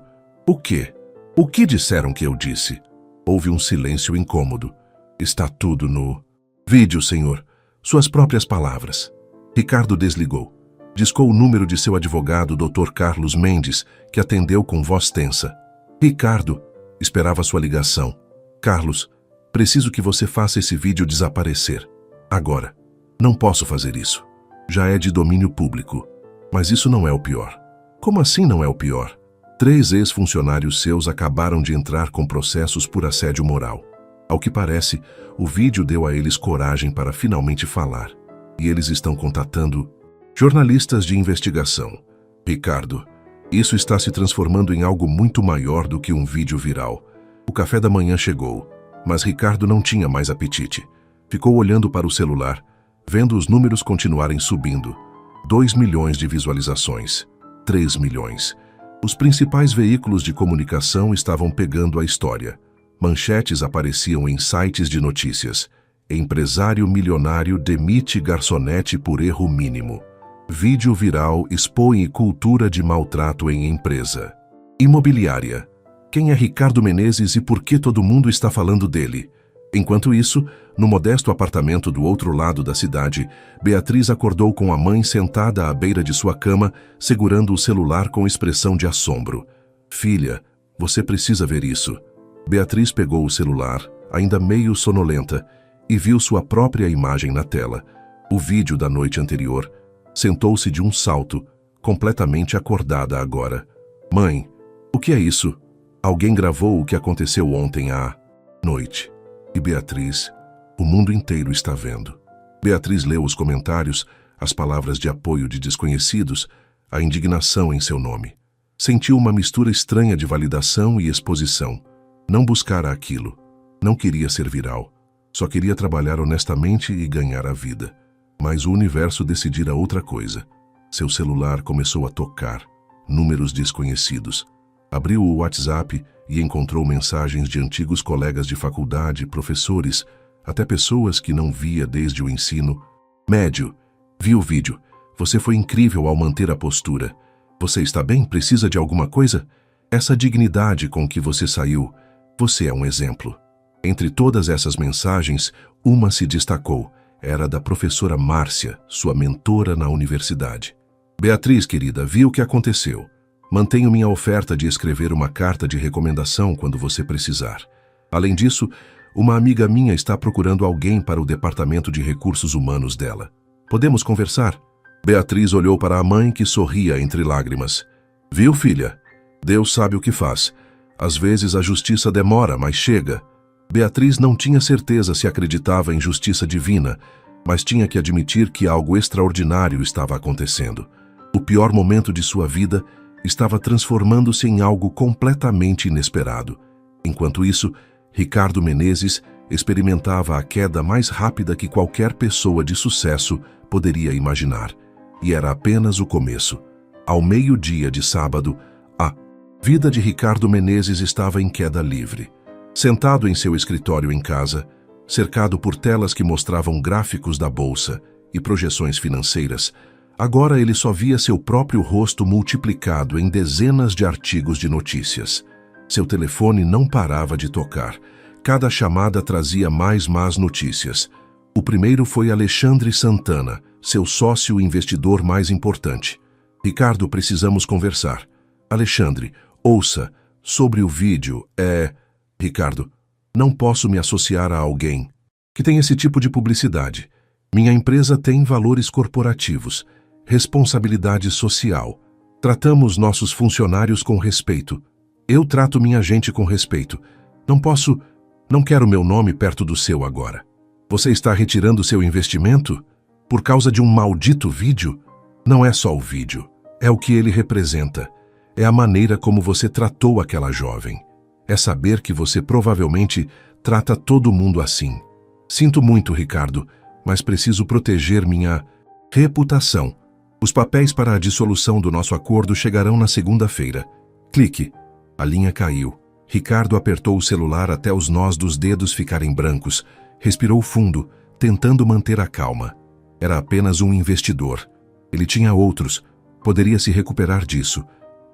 O quê? O que disseram que eu disse? Houve um silêncio incômodo. Está tudo no vídeo, senhor. Suas próprias palavras. Ricardo desligou. Discou o número de seu advogado, Dr. Carlos Mendes, que atendeu com voz tensa. Ricardo, esperava sua ligação. Carlos, preciso que você faça esse vídeo desaparecer. Agora. Não posso fazer isso. Já é de domínio público. Mas isso não é o pior. Como assim não é o pior? 3 ex-funcionários seus acabaram de entrar com processos por assédio moral. Ao que parece, o vídeo deu a eles coragem para finalmente falar. E eles estão contatando jornalistas de investigação. Ricardo, isso está se transformando em algo muito maior do que um vídeo viral. O café da manhã chegou, mas Ricardo não tinha mais apetite. Ficou olhando para o celular, vendo os números continuarem subindo. 2 milhões de visualizações. 3 milhões. Os principais veículos de comunicação estavam pegando a história. Manchetes apareciam em sites de notícias. Empresário milionário demite garçonete por erro mínimo. Vídeo viral expõe cultura de maltrato em empresa. Imobiliária. Quem é Ricardo Menezes e por que todo mundo está falando dele? Enquanto isso, no modesto apartamento do outro lado da cidade, Beatriz acordou com a mãe sentada à beira de sua cama, segurando o celular com expressão de assombro. Filha, você precisa ver isso. Beatriz pegou o celular, ainda meio sonolenta, e viu sua própria imagem na tela. O vídeo da noite anterior. Sentou-se de um salto, completamente acordada agora. Mãe, o que é isso? Alguém gravou o que aconteceu ontem à noite. E Beatriz, o mundo inteiro está vendo. Beatriz leu os comentários, as palavras de apoio de desconhecidos, a indignação em seu nome. Sentiu uma mistura estranha de validação e exposição. Não buscara aquilo. Não queria ser viral. Só queria trabalhar honestamente e ganhar a vida. Mas o universo decidira outra coisa. Seu celular começou a tocar. Números desconhecidos. Abriu o WhatsApp e encontrou mensagens de antigos colegas de faculdade, professores, até pessoas que não via desde o ensino médio. Vi o vídeo. Você foi incrível ao manter a postura. Você está bem? Precisa de alguma coisa? Essa dignidade com que você saiu. Você é um exemplo. Entre todas essas mensagens, uma se destacou. Era da professora Márcia, sua mentora na universidade. Beatriz, querida, vi o que aconteceu. Mantenho minha oferta de escrever uma carta de recomendação quando você precisar. Além disso, uma amiga minha está procurando alguém para o departamento de recursos humanos dela. Podemos conversar? Beatriz olhou para a mãe que sorria entre lágrimas. Viu, filha? Deus sabe o que faz. Às vezes a justiça demora, mas chega. Beatriz não tinha certeza se acreditava em justiça divina, mas tinha que admitir que algo extraordinário estava acontecendo. O pior momento de sua vida estava transformando-se em algo completamente inesperado. Enquanto isso, Ricardo Menezes experimentava a queda mais rápida que qualquer pessoa de sucesso poderia imaginar. E era apenas o começo. Ao meio-dia de sábado, a vida de Ricardo Menezes estava em queda livre. Sentado em seu escritório em casa, cercado por telas que mostravam gráficos da bolsa e projeções financeiras, agora ele só via seu próprio rosto multiplicado em dezenas de artigos de notícias. Seu telefone não parava de tocar. Cada chamada trazia mais más notícias. O primeiro foi Alexandre Santana, seu sócio e investidor mais importante. Ricardo, precisamos conversar. Alexandre, ouça, sobre o vídeo, Ricardo, não posso me associar a alguém que tem esse tipo de publicidade. Minha empresa tem valores corporativos, responsabilidade social. Tratamos nossos funcionários com respeito. Eu trato minha gente com respeito. Não quero meu nome perto do seu agora. Você está retirando seu investimento? Por causa de um maldito vídeo? Não é só o vídeo. É o que ele representa. É a maneira como você tratou aquela jovem. É saber que você provavelmente trata todo mundo assim. Sinto muito, Ricardo, mas preciso proteger minha reputação. Os papéis para a dissolução do nosso acordo chegarão na segunda-feira. Clique. A linha caiu. Ricardo apertou o celular até os nós dos dedos ficarem brancos. Respirou fundo, tentando manter a calma. Era apenas um investidor. Ele tinha outros. Poderia se recuperar disso.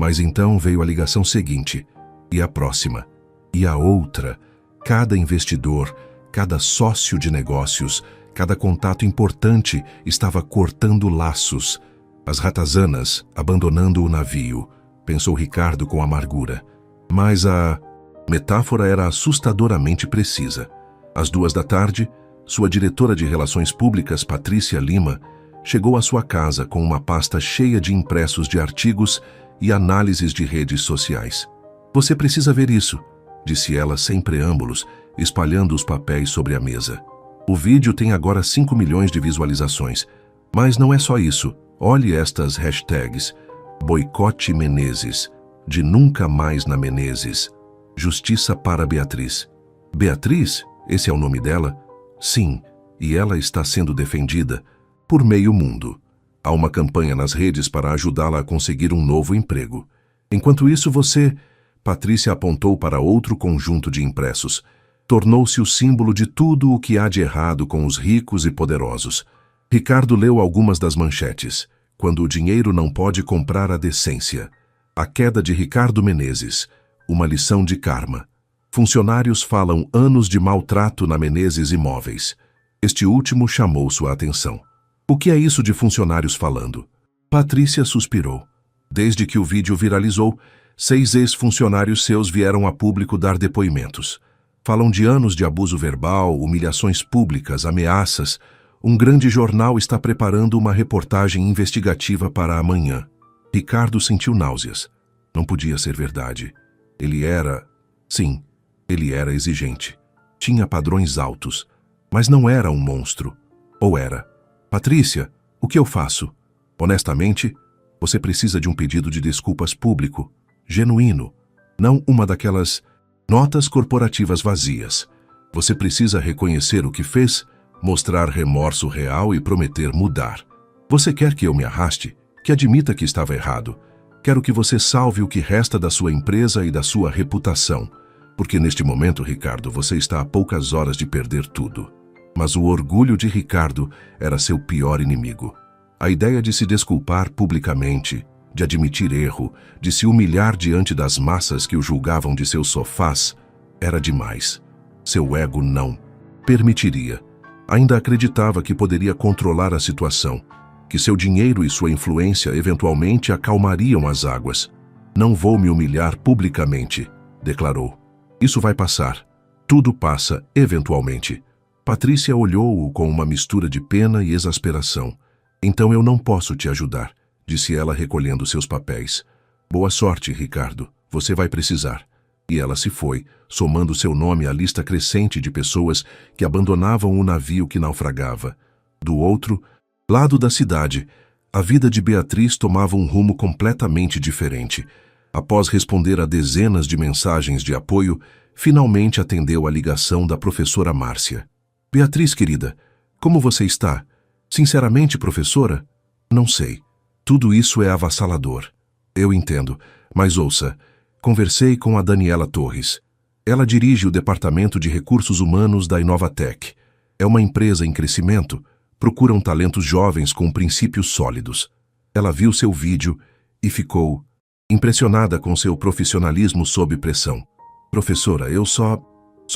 Mas então veio a ligação seguinte. E a próxima. E a outra. Cada investidor, cada sócio de negócios, cada contato importante estava cortando laços. As ratazanas abandonando o navio, pensou Ricardo com amargura. Mas a metáfora era assustadoramente precisa. Às 2 da tarde, sua diretora de Relações Públicas, Patrícia Lima, chegou à sua casa com uma pasta cheia de impressos de artigos e análises de redes sociais. Você precisa ver isso, disse ela sem preâmbulos, espalhando os papéis sobre a mesa. O vídeo tem agora 5 milhões de visualizações. Mas não é só isso. Olhe estas hashtags. Boicote Menezes. De nunca mais na Menezes. Justiça para Beatriz. Beatriz? Esse é o nome dela? Sim, e ela está sendo defendida por meio mundo. Há uma campanha nas redes para ajudá-la a conseguir um novo emprego. Enquanto isso, você... Patrícia apontou para outro conjunto de impressos. Tornou-se o símbolo de tudo o que há de errado com os ricos e poderosos. Ricardo leu algumas das manchetes. Quando o dinheiro não pode comprar a decência. A queda de Ricardo Menezes. Uma lição de karma. Funcionários falam anos de maltrato na Menezes Imóveis. Este último chamou sua atenção. O que é isso de funcionários falando? Patrícia suspirou. Desde que o vídeo viralizou, 6 ex-funcionários seus vieram a público dar depoimentos. Falam de anos de abuso verbal, humilhações públicas, ameaças. Um grande jornal está preparando uma reportagem investigativa para amanhã. Ricardo sentiu náuseas. Não podia ser verdade. Ele era... Sim, ele era exigente. Tinha padrões altos. Mas não era um monstro. Ou era? Patrícia, o que eu faço? Honestamente, você precisa de um pedido de desculpas público, genuíno. Não uma daquelas notas corporativas vazias. Você precisa reconhecer o que fez, mostrar remorso real e prometer mudar. Você quer que eu me arraste? Que admita que estava errado? Quero que você salve o que resta da sua empresa e da sua reputação. Porque neste momento, Ricardo, você está a poucas horas de perder tudo. Mas o orgulho de Ricardo era seu pior inimigo. A ideia de se desculpar publicamente, de admitir erro, de se humilhar diante das massas que o julgavam de seus sofás, era demais. Seu ego não permitiria. Ainda acreditava que poderia controlar a situação, que seu dinheiro e sua influência eventualmente acalmariam as águas. Não vou me humilhar publicamente, declarou. Isso vai passar. Tudo passa, eventualmente. Patrícia olhou-o com uma mistura de pena e exasperação. Então eu não posso te ajudar, disse ela recolhendo seus papéis. Boa sorte, Ricardo. Você vai precisar. E ela se foi, somando seu nome à lista crescente de pessoas que abandonavam o navio que naufragava. Do outro lado da cidade, a vida de Beatriz tomava um rumo completamente diferente. Após responder a dezenas de mensagens de apoio, finalmente atendeu a ligação da professora Márcia. Beatriz, querida, como você está? Sinceramente, professora? Não sei. Tudo isso é avassalador. Eu entendo, mas ouça, conversei com a Daniela Torres. Ela dirige o Departamento de Recursos Humanos da Inovatec. É uma empresa em crescimento, procuram talentos jovens com princípios sólidos. Ela viu seu vídeo e ficou impressionada com seu profissionalismo sob pressão. Professora, eu só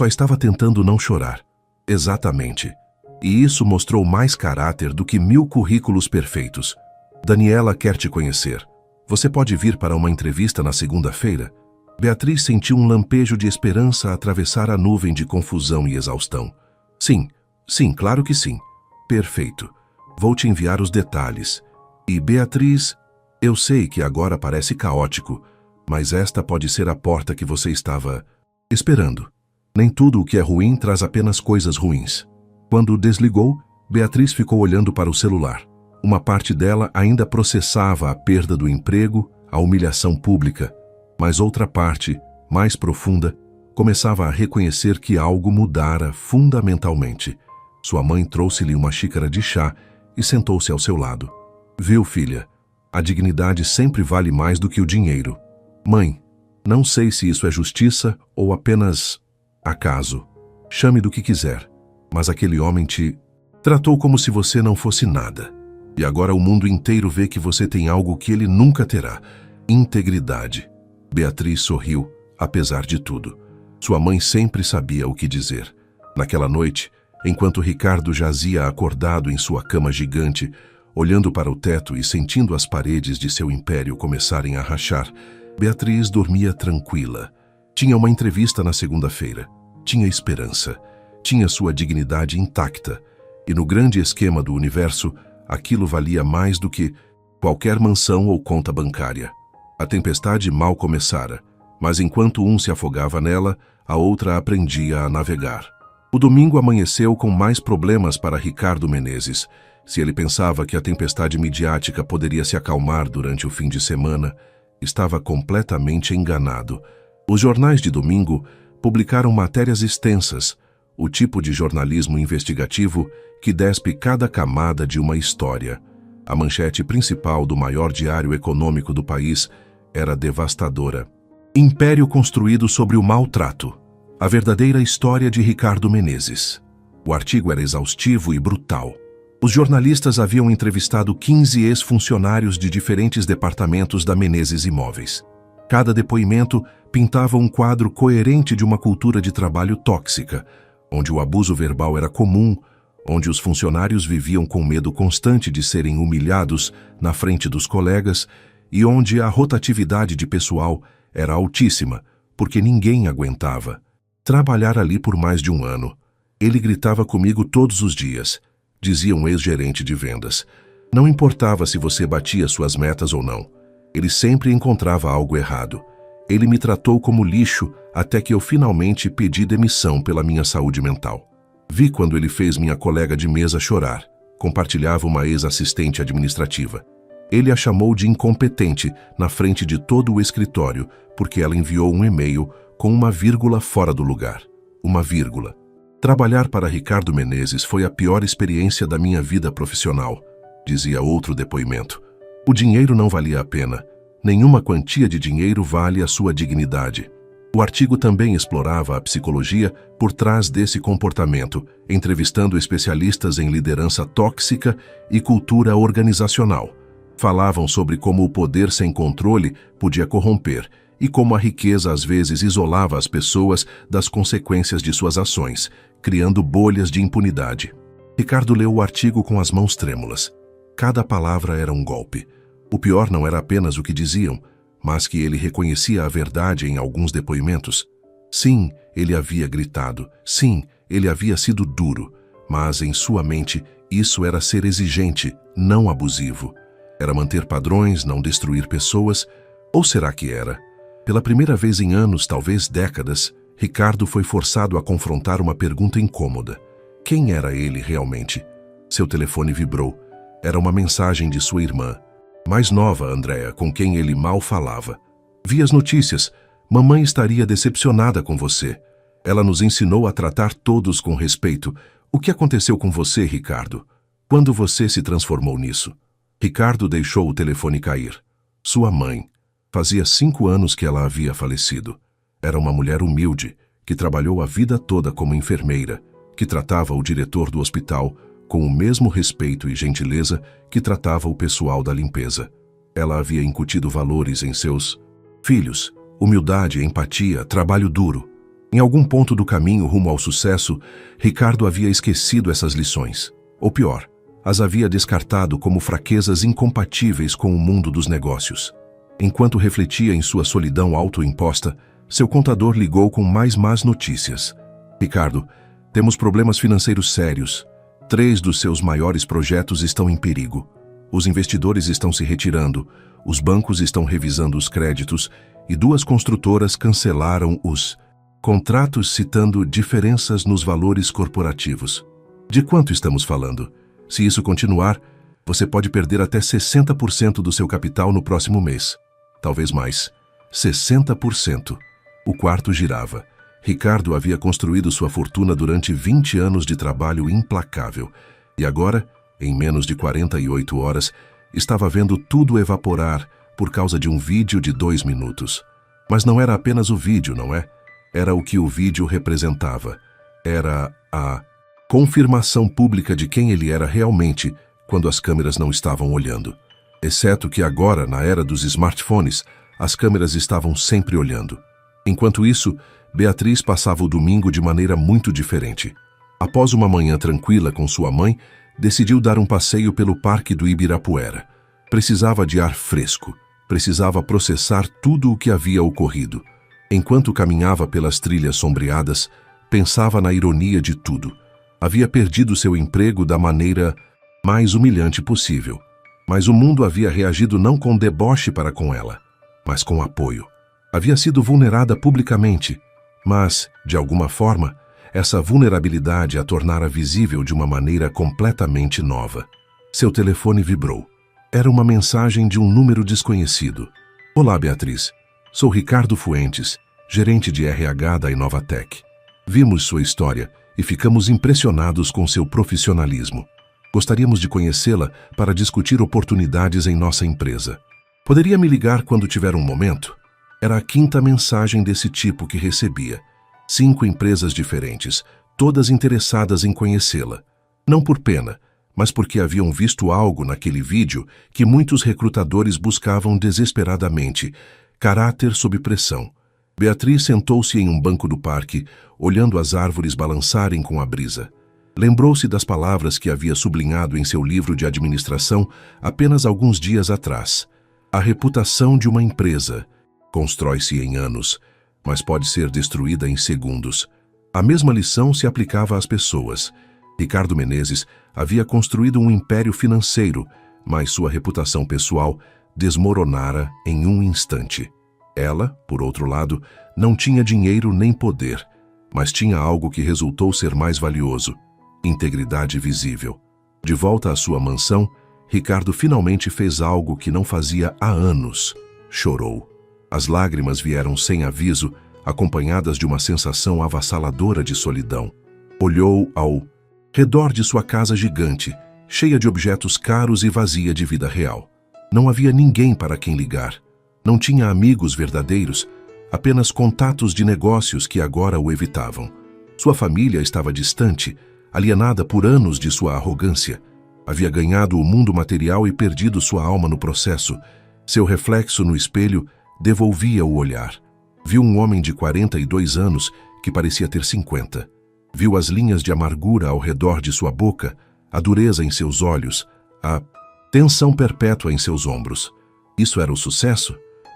estava tentando não chorar. Exatamente. E isso mostrou mais caráter do que 1000 currículos perfeitos. Daniela quer te conhecer. Você pode vir para uma entrevista na segunda-feira? Beatriz sentiu um lampejo de esperança atravessar a nuvem de confusão e exaustão. Sim, claro que sim. Perfeito. Vou te enviar os detalhes. E Beatriz, Eu sei que agora parece caótico, mas esta pode ser a porta que você estava esperando. Nem tudo o que é ruim traz apenas coisas ruins. Quando desligou, Beatriz ficou olhando para o celular. Uma parte dela ainda processava a perda do emprego, a humilhação pública, mas outra parte, mais profunda, começava a reconhecer que algo mudara fundamentalmente. Sua mãe trouxe-lhe uma xícara de chá e sentou-se ao seu lado. Viu, filha? A dignidade sempre vale mais do que o dinheiro. Mãe, não sei se isso é justiça ou apenas acaso. Chame do que quiser, mas aquele homem te tratou como se você não fosse nada. E agora o mundo inteiro vê que você tem algo que ele nunca terá: integridade. Beatriz sorriu, apesar de tudo. Sua mãe sempre sabia o que dizer. Naquela noite, enquanto Ricardo jazia acordado em sua cama gigante, olhando para o teto e sentindo as paredes de seu império começarem a rachar, Beatriz dormia tranquila. Tinha uma entrevista na segunda-feira. Tinha esperança. Tinha sua dignidade intacta. E no grande esquema do universo, aquilo valia mais do que qualquer mansão ou conta bancária. A tempestade mal começara, mas enquanto um se afogava nela, a outra aprendia a navegar. O domingo amanheceu com mais problemas para Ricardo Menezes. Se ele pensava que a tempestade midiática poderia se acalmar durante o fim de semana, estava completamente enganado. Os jornais de domingo publicaram matérias extensas, o tipo de jornalismo investigativo que despe cada camada de uma história. A manchete principal do maior diário econômico do país era devastadora. Império construído sobre o maltrato. A verdadeira história de Ricardo Menezes. O artigo era exaustivo e brutal. Os jornalistas haviam entrevistado 15 ex-funcionários de diferentes departamentos da Menezes Imóveis. Cada depoimento pintava um quadro coerente de uma cultura de trabalho tóxica, onde o abuso verbal era comum, onde os funcionários viviam com medo constante de serem humilhados na frente dos colegas e onde a rotatividade de pessoal era altíssima, porque ninguém aguentava trabalhar ali por mais de um ano. Ele gritava comigo todos os dias, dizia um ex-gerente de vendas. Não importava se você batia suas metas ou não. Ele sempre encontrava algo errado. Ele me tratou como lixo até que eu finalmente pedi demissão pela minha saúde mental. Vi quando ele fez minha colega de mesa chorar, compartilhava uma ex-assistente administrativa. Ele a chamou de incompetente na frente de todo o escritório porque ela enviou um e-mail com uma vírgula fora do lugar. Uma vírgula. Trabalhar para Ricardo Menezes foi a pior experiência da minha vida profissional, dizia outro depoimento. O dinheiro não valia a pena. Nenhuma quantia de dinheiro vale a sua dignidade. O artigo também explorava a psicologia por trás desse comportamento, entrevistando especialistas em liderança tóxica e cultura organizacional. Falavam sobre como o poder sem controle podia corromper e como a riqueza às vezes isolava as pessoas das consequências de suas ações, criando bolhas de impunidade. Ricardo leu o artigo com as mãos trêmulas. Cada palavra era um golpe. O pior não era apenas o que diziam, mas que ele reconhecia a verdade em alguns depoimentos. Sim, ele havia gritado. Sim, ele havia sido duro. Mas em sua mente, isso era ser exigente, não abusivo. Era manter padrões, não destruir pessoas. Ou será que era? Pela primeira vez em anos, talvez décadas, Ricardo foi forçado a confrontar uma pergunta incômoda. Quem era ele realmente? Seu telefone vibrou. Era uma mensagem de sua irmã. Mais nova, Andréa, com quem ele mal falava. Vi as notícias. Mamãe estaria decepcionada com você. Ela nos ensinou a tratar todos com respeito. O que aconteceu com você, Ricardo? Quando você se transformou nisso? Ricardo deixou o telefone cair. Sua mãe. Fazia 5 anos que ela havia falecido. Era uma mulher humilde, que trabalhou a vida toda como enfermeira, que tratava o diretor do hospital com o mesmo respeito e gentileza que tratava o pessoal da limpeza. Ela havia incutido valores em seus filhos: humildade, empatia, trabalho duro. Em algum ponto do caminho rumo ao sucesso, Ricardo havia esquecido essas lições. Ou pior, as havia descartado como fraquezas incompatíveis com o mundo dos negócios. Enquanto refletia em sua solidão autoimposta, seu contador ligou com mais más notícias. Ricardo, temos problemas financeiros sérios. 3 dos seus maiores projetos estão em perigo. Os investidores estão se retirando, os bancos estão revisando os créditos e 2 construtoras cancelaram os contratos citando diferenças nos valores corporativos. De quanto estamos falando? Se isso continuar, você pode perder até 60% do seu capital no próximo mês. Talvez mais. 60%. O quarto girava. Ricardo havia construído sua fortuna durante 20 anos de trabalho implacável. E agora, em menos de 48 horas, estava vendo tudo evaporar por causa de um vídeo de 2 minutos. Mas não era apenas o vídeo, não é? Era o que o vídeo representava. Era a confirmação pública de quem ele era realmente quando as câmeras não estavam olhando. Exceto que agora, na era dos smartphones, as câmeras estavam sempre olhando. Enquanto isso, Beatriz passava o domingo de maneira muito diferente. Após uma manhã tranquila com sua mãe, decidiu dar um passeio pelo Parque do Ibirapuera. Precisava de ar fresco. Precisava processar tudo o que havia ocorrido. Enquanto caminhava pelas trilhas sombreadas, pensava na ironia de tudo. Havia perdido seu emprego da maneira mais humilhante possível. Mas o mundo havia reagido não com deboche para com ela, mas com apoio. Havia sido vulnerada publicamente, mas, de alguma forma, essa vulnerabilidade a tornara visível de uma maneira completamente nova. Seu telefone vibrou. Era uma mensagem de um número desconhecido. Olá, Beatriz. Sou Ricardo Fuentes, gerente de RH da Inovatec. Vimos sua história e ficamos impressionados com seu profissionalismo. Gostaríamos de conhecê-la para discutir oportunidades em nossa empresa. Poderia me ligar quando tiver um momento? Era a 5ª mensagem desse tipo que recebia. 5 empresas diferentes, todas interessadas em conhecê-la. Não por pena, mas porque haviam visto algo naquele vídeo que muitos recrutadores buscavam desesperadamente: caráter sob pressão. Beatriz sentou-se em um banco do parque, olhando as árvores balançarem com a brisa. Lembrou-se das palavras que havia sublinhado em seu livro de administração apenas alguns dias atrás. A reputação de uma empresa constrói-se em anos, mas pode ser destruída em segundos. A mesma lição se aplicava às pessoas. Ricardo Menezes havia construído um império financeiro, mas sua reputação pessoal desmoronara em um instante. Ela, por outro lado, não tinha dinheiro nem poder, mas tinha algo que resultou ser mais valioso: integridade visível. De volta à sua mansão, Ricardo finalmente fez algo que não fazia há anos. Chorou. As lágrimas vieram sem aviso, acompanhadas de uma sensação avassaladora de solidão. Olhou ao redor de sua casa gigante, cheia de objetos caros e vazia de vida real. Não havia ninguém para quem ligar. Não tinha amigos verdadeiros, apenas contatos de negócios que agora o evitavam. Sua família estava distante, alienada por anos de sua arrogância. Havia ganhado o mundo material e perdido sua alma no processo. Seu reflexo no espelho devolvia o olhar. Viu um homem de 42 anos que parecia ter 50. Viu as linhas de amargura ao redor de sua boca, a dureza em seus olhos, a tensão perpétua em seus ombros. Isso era o sucesso?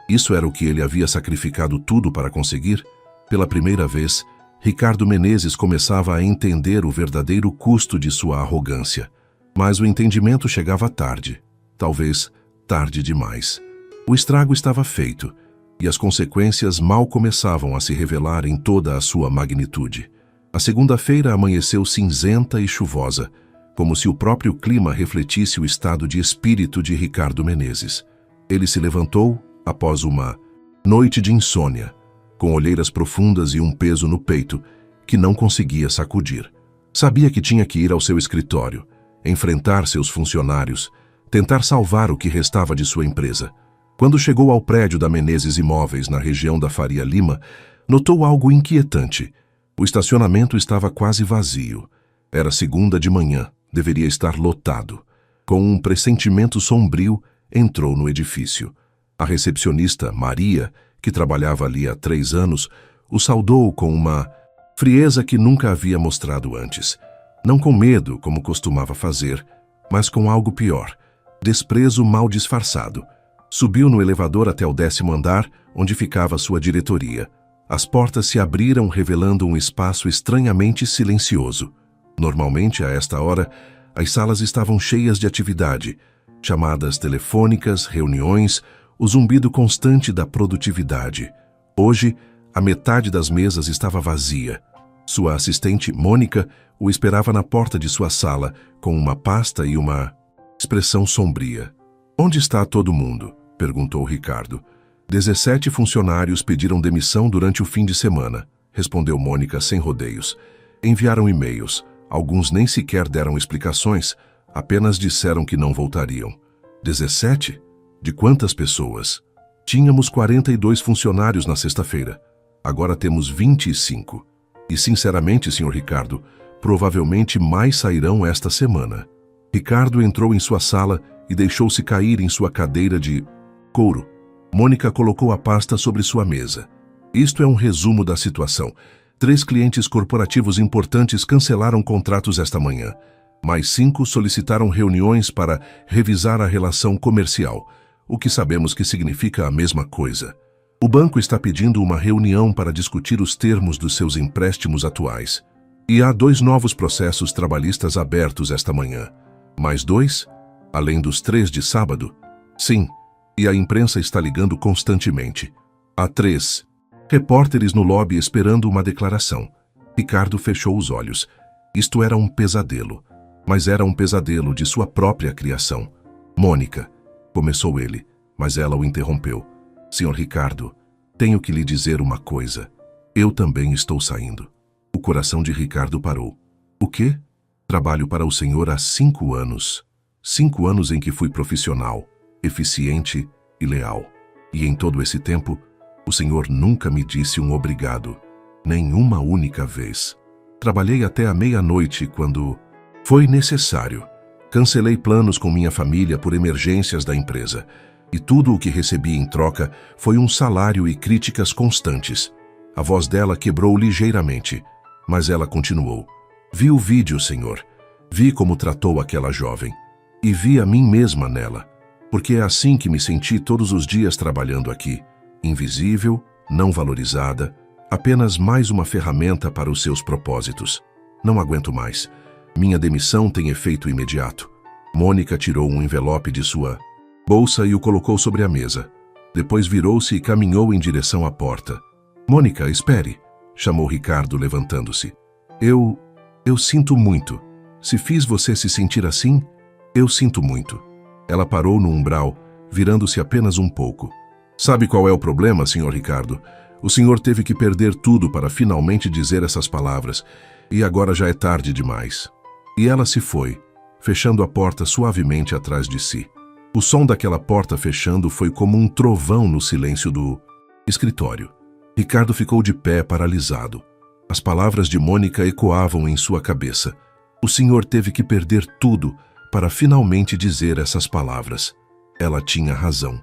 Isso era o que ele havia sacrificado tudo para conseguir? Pela primeira vez, Ricardo Menezes começava a entender o verdadeiro custo de sua arrogância. Mas o entendimento chegava tarde. Talvez tarde demais. O estrago estava feito, e as consequências mal começavam a se revelar em toda a sua magnitude. A segunda-feira amanheceu cinzenta e chuvosa, como se o próprio clima refletisse o estado de espírito de Ricardo Menezes. Ele se levantou após uma noite de insônia, com olheiras profundas e um peso no peito que não conseguia sacudir. Sabia que tinha que ir ao seu escritório, enfrentar seus funcionários, tentar salvar o que restava de sua empresa. Quando chegou ao prédio da Menezes Imóveis, na região da Faria Lima, notou algo inquietante. O estacionamento estava quase vazio. Era segunda de manhã, deveria estar lotado. Com um pressentimento sombrio, entrou no edifício. A recepcionista, Maria, que trabalhava ali há 3 anos, o saudou com uma frieza que nunca havia mostrado antes. Não com medo, como costumava fazer, mas com algo pior: desprezo mal disfarçado. Subiu no elevador até o 10º andar, onde ficava sua diretoria. As portas se abriram, revelando um espaço estranhamente silencioso. Normalmente, a esta hora, as salas estavam cheias de atividade, Chamadas telefônicas, reuniões, o zumbido constante da produtividade. Hoje, a metade das mesas estava vazia. Sua assistente, Mônica, o esperava na porta de sua sala, com uma pasta e uma expressão sombria. "Onde está todo mundo?" perguntou Ricardo. 17 funcionários pediram demissão durante o fim de semana, respondeu Mônica sem rodeios. Enviaram e-mails. Alguns nem sequer deram explicações, apenas disseram que não voltariam. 17? De quantas pessoas? Tínhamos 42 funcionários na sexta-feira. Agora temos 25. E sinceramente, Sr. Ricardo, provavelmente mais sairão esta semana. Ricardo entrou em sua sala e deixou-se cair em sua cadeira de couro. Mônica colocou a pasta sobre sua mesa. Isto é um resumo da situação. 3 clientes corporativos importantes cancelaram contratos esta manhã. Mais 5 solicitaram reuniões para revisar a relação comercial, o que sabemos que significa a mesma coisa. O banco está pedindo uma reunião para discutir os termos dos seus empréstimos atuais. E há 2 novos processos trabalhistas abertos esta manhã. Mais 2? Além dos 3 de sábado? Sim. E a imprensa está ligando constantemente. Há 3 repórteres no lobby esperando uma declaração. Ricardo fechou os olhos. Isto era um pesadelo. Mas era um pesadelo de sua própria criação. "Mônica", começou ele, mas ela o interrompeu. "Sr. Ricardo, tenho que lhe dizer uma coisa. Eu também estou saindo." O coração de Ricardo parou. "O quê?" "Trabalho para o senhor há 5 anos. 5 anos em que fui profissional, eficiente e leal. E em todo esse tempo, o senhor nunca me disse um obrigado, nem uma única vez. Trabalhei até a meia-noite quando foi necessário. Cancelei planos com minha família por emergências da empresa. E tudo o que recebi em troca foi um salário e críticas constantes." A voz dela quebrou ligeiramente, mas ela continuou. "Vi o vídeo, senhor. Vi como tratou aquela jovem. E vi a mim mesma nela. Porque é assim que me senti todos os dias trabalhando aqui. Invisível, não valorizada, apenas mais uma ferramenta para os seus propósitos. Não aguento mais. Minha demissão tem efeito imediato." Mônica tirou um envelope de sua bolsa e o colocou sobre a mesa. Depois virou-se e caminhou em direção à porta. "Mônica, espere", chamou Ricardo, levantando-se. Eu sinto muito. Se fiz você se sentir assim, eu sinto muito." Ela parou no umbral, virando-se apenas um pouco. "Sabe qual é o problema, Sr. Ricardo? O senhor teve que perder tudo para finalmente dizer essas palavras, e agora já é tarde demais." E ela se foi, fechando a porta suavemente atrás de si. O som daquela porta fechando foi como um trovão no silêncio do escritório. Ricardo ficou de pé, paralisado. As palavras de Mônica ecoavam em sua cabeça. O senhor teve que perder tudo para finalmente dizer essas palavras. Ela tinha razão.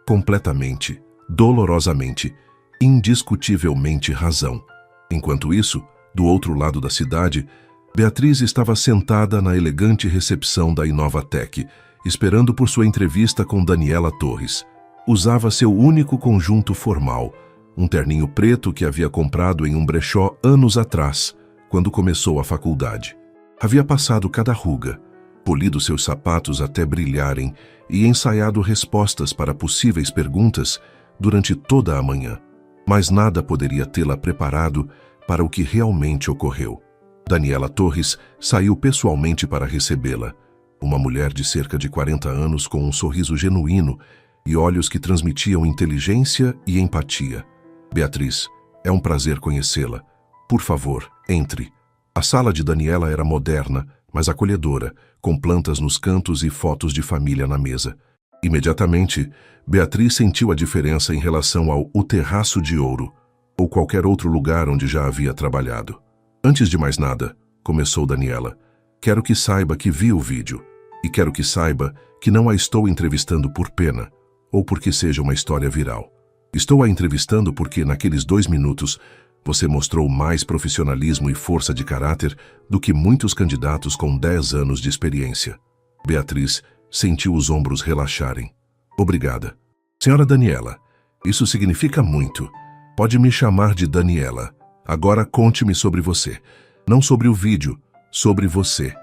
Completamente, dolorosamente, indiscutivelmente razão. Enquanto isso, do outro lado da cidade, Beatriz estava sentada na elegante recepção da Inovatec, esperando por sua entrevista com Daniela Torres. Usava seu único conjunto formal, um terninho preto que havia comprado em um brechó anos atrás, quando começou a faculdade. Havia passado cada ruga, polido seus sapatos até brilharem e ensaiado respostas para possíveis perguntas durante toda a manhã. Mas nada poderia tê-la preparado para o que realmente ocorreu. Daniela Torres saiu pessoalmente para recebê-la, uma mulher de cerca de 40 anos com um sorriso genuíno e olhos que transmitiam inteligência e empatia. "Beatriz, é um prazer conhecê-la. Por favor, entre." A sala de Daniela era moderna, mas acolhedora, com plantas nos cantos e fotos de família na mesa. Imediatamente, Beatriz sentiu a diferença em relação ao O Terraço de Ouro, ou qualquer outro lugar onde já havia trabalhado. "Antes de mais nada", começou Daniela, "quero que saiba que vi o vídeo, e quero que saiba que não a estou entrevistando por pena, ou porque seja uma história viral. Estou a entrevistando porque, naqueles 2 minutos, você mostrou mais profissionalismo e força de caráter do que muitos candidatos com 10 anos de experiência." Beatriz sentiu os ombros relaxarem. "Obrigada. Senhora Daniela, isso significa muito. Pode me chamar de Daniela. Agora conte-me sobre você. Não sobre o vídeo, sobre você.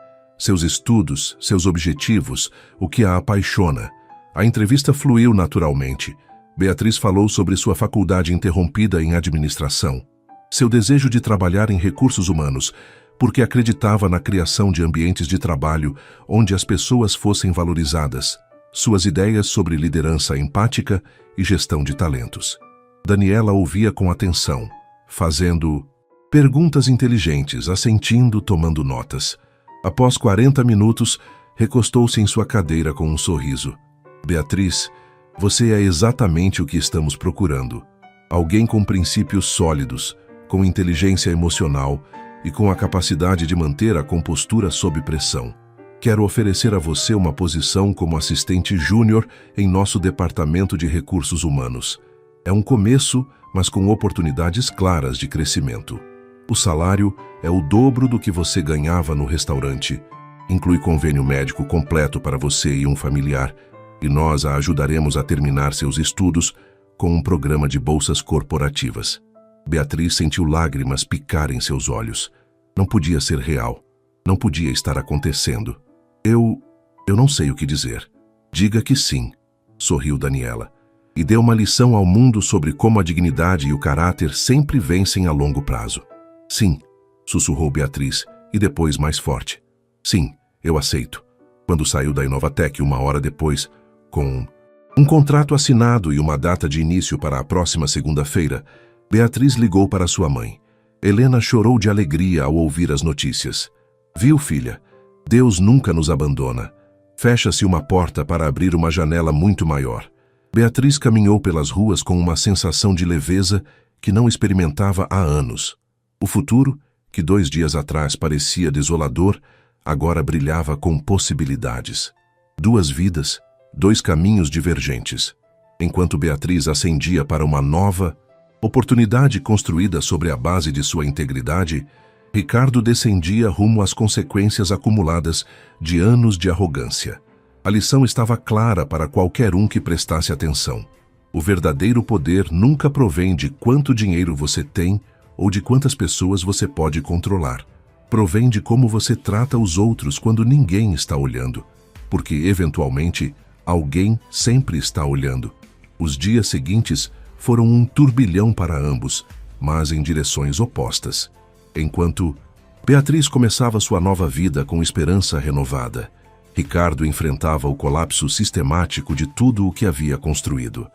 seus estudos, seus objetivos, o que a apaixona. A entrevista fluiu naturalmente. Beatriz falou sobre sua faculdade interrompida em administração, seu desejo de trabalhar em recursos humanos, porque acreditava na criação de ambientes de trabalho onde as pessoas fossem valorizadas, suas ideias sobre liderança empática e gestão de talentos. Daniela ouvia com atenção, fazendo perguntas inteligentes, assentindo, tomando notas. Após 40 minutos, recostou-se em sua cadeira com um sorriso. Beatriz, você é exatamente o que estamos procurando. Alguém com princípios sólidos, com inteligência emocional e com a capacidade de manter a compostura sob pressão. Quero oferecer a você uma posição como assistente júnior em nosso departamento de recursos humanos. É um começo, mas com oportunidades claras de crescimento. O salário é o dobro do que você ganhava no restaurante. Inclui convênio médico completo para você e um familiar, e nós a ajudaremos a terminar seus estudos com um programa de bolsas corporativas. Beatriz sentiu lágrimas picar em seus olhos. Não podia ser real. Não podia estar acontecendo. Eu não sei o que dizer. Diga que sim, sorriu Daniela, e deu uma lição ao mundo sobre como a dignidade e o caráter sempre vencem a longo prazo. Sim, sussurrou Beatriz, e depois mais forte. Sim, eu aceito. Quando saiu da Inovatec 1 hora depois, com um contrato assinado e uma data de início para a próxima segunda-feira, Beatriz ligou para sua mãe. Helena chorou de alegria ao ouvir as notícias. Viu, filha? Deus nunca nos abandona. Fecha-se uma porta para abrir uma janela muito maior. Beatriz caminhou pelas ruas com uma sensação de leveza que não experimentava há anos. O futuro, que 2 dias atrás parecia desolador, agora brilhava com possibilidades. 2 vidas, 2 caminhos divergentes. Enquanto Beatriz ascendia para uma nova oportunidade construída sobre a base de sua integridade, Ricardo descendia rumo às consequências acumuladas de anos de arrogância. A lição estava clara para qualquer um que prestasse atenção. O verdadeiro poder nunca provém de quanto dinheiro você tem ou de quantas pessoas você pode controlar. Provém de como você trata os outros quando ninguém está olhando, porque, eventualmente, alguém sempre está olhando. Os dias seguintes foram um turbilhão para ambos, mas em direções opostas. Enquanto Beatriz começava sua nova vida com esperança renovada, Ricardo enfrentava o colapso sistemático de tudo o que havia construído.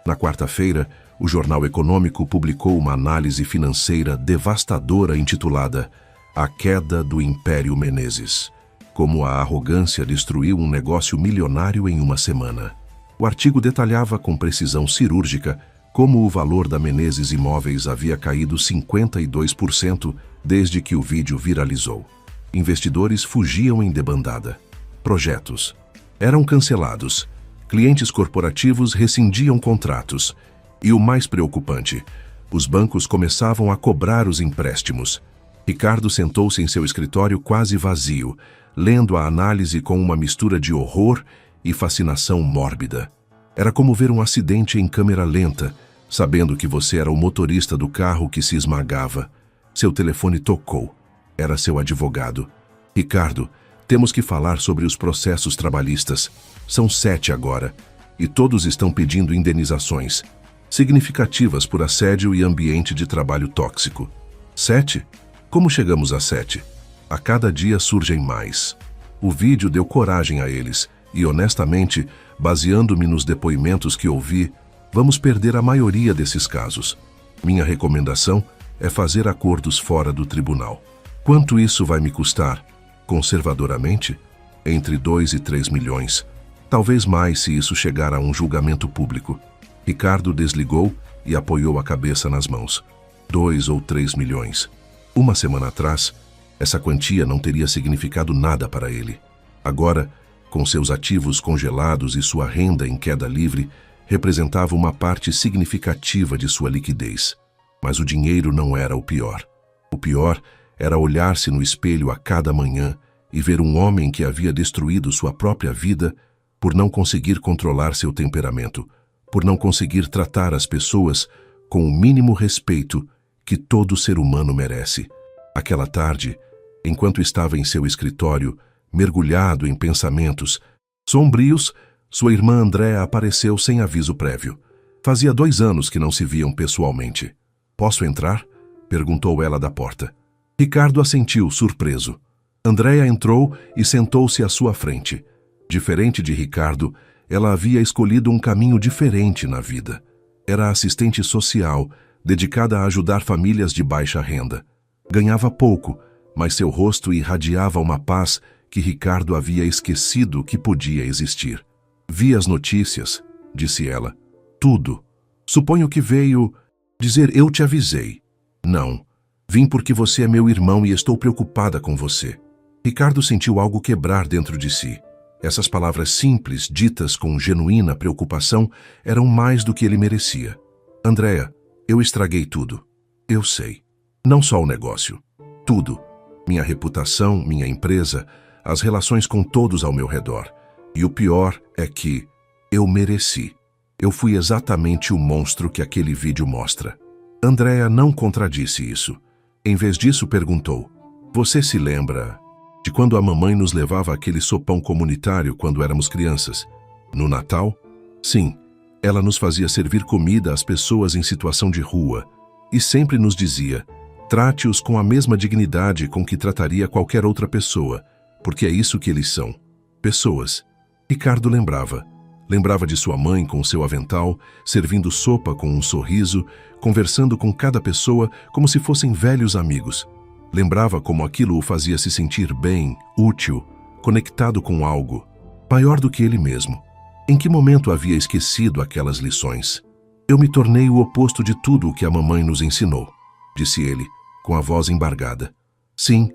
Na quarta-feira, o Jornal Econômico publicou uma análise financeira devastadora intitulada A Queda do Império Menezes. Como a arrogância destruiu um negócio milionário em uma semana. O artigo detalhava com precisão cirúrgica como o valor da Menezes Imóveis havia caído 52% desde que o vídeo viralizou. Investidores fugiam em debandada. Projetos eram cancelados. Clientes corporativos rescindiam contratos. E o mais preocupante, os bancos começavam a cobrar os empréstimos. Ricardo sentou-se em seu escritório quase vazio, lendo a análise com uma mistura de horror e fascinação mórbida. Era como ver um acidente em câmera lenta, sabendo que você era o motorista do carro que se esmagava. Seu telefone tocou. Era seu advogado. Ricardo, temos que falar sobre os processos trabalhistas. São 7 agora, e todos estão pedindo indenizações significativas por assédio e ambiente de trabalho tóxico. 7? Como chegamos a 7? A cada dia surgem mais. O vídeo deu coragem a eles, e honestamente, baseando-me nos depoimentos que ouvi, vamos perder a maioria desses casos. Minha recomendação é fazer acordos fora do tribunal. Quanto isso vai me custar? Conservadoramente, entre 2 e 3 milhões. Talvez mais se isso chegar a um julgamento público. Ricardo desligou e apoiou a cabeça nas mãos. 2 ou 3 milhões. Uma semana atrás, essa quantia não teria significado nada para ele. Agora, com seus ativos congelados e sua renda em queda livre, representava uma parte significativa de sua liquidez. Mas o dinheiro não era o pior. O pior era olhar-se no espelho a cada manhã e ver um homem que havia destruído sua própria vida por não conseguir controlar seu temperamento, por não conseguir tratar as pessoas com o mínimo respeito que todo ser humano merece. Aquela tarde, enquanto estava em seu escritório, mergulhado em pensamentos sombrios, sua irmã Andréa apareceu sem aviso prévio. Fazia 2 anos que não se viam pessoalmente. "Posso entrar?" perguntou ela da porta. Ricardo assentiu, surpreso. Andréa entrou e sentou-se à sua frente. Diferente de Ricardo, ela havia escolhido um caminho diferente na vida. Era assistente social, dedicada a ajudar famílias de baixa renda. Ganhava pouco, mas seu rosto irradiava uma paz que Ricardo havia esquecido que podia existir. "Vi as notícias", disse ela. "Tudo. Suponho que veio dizer eu te avisei." "Não. Vim porque você é meu irmão e estou preocupada com você." Ricardo sentiu algo quebrar dentro de si. Essas palavras simples, ditas com genuína preocupação, eram mais do que ele merecia. "Andréa, eu estraguei tudo." "Eu sei. Não só o negócio. Tudo. Minha reputação, minha empresa, as relações com todos ao meu redor. E o pior é que eu mereci. Eu fui exatamente o monstro que aquele vídeo mostra." Andréa não contradisse isso. Em vez disso, perguntou: "Você se lembra de quando a mamãe nos levava aquele sopão comunitário quando éramos crianças? No Natal?" "Sim. Ela nos fazia servir comida às pessoas em situação de rua e sempre nos dizia: trate-os com a mesma dignidade com que trataria qualquer outra pessoa, porque é isso que eles são. Pessoas." Ricardo lembrava. Lembrava de sua mãe com seu avental, servindo sopa com um sorriso, conversando com cada pessoa como se fossem velhos amigos. Lembrava como aquilo o fazia se sentir bem, útil, conectado com algo, maior do que ele mesmo. Em que momento havia esquecido aquelas lições? "Eu me tornei o oposto de tudo o que a mamãe nos ensinou", disse ele, com a voz embargada. "Sim",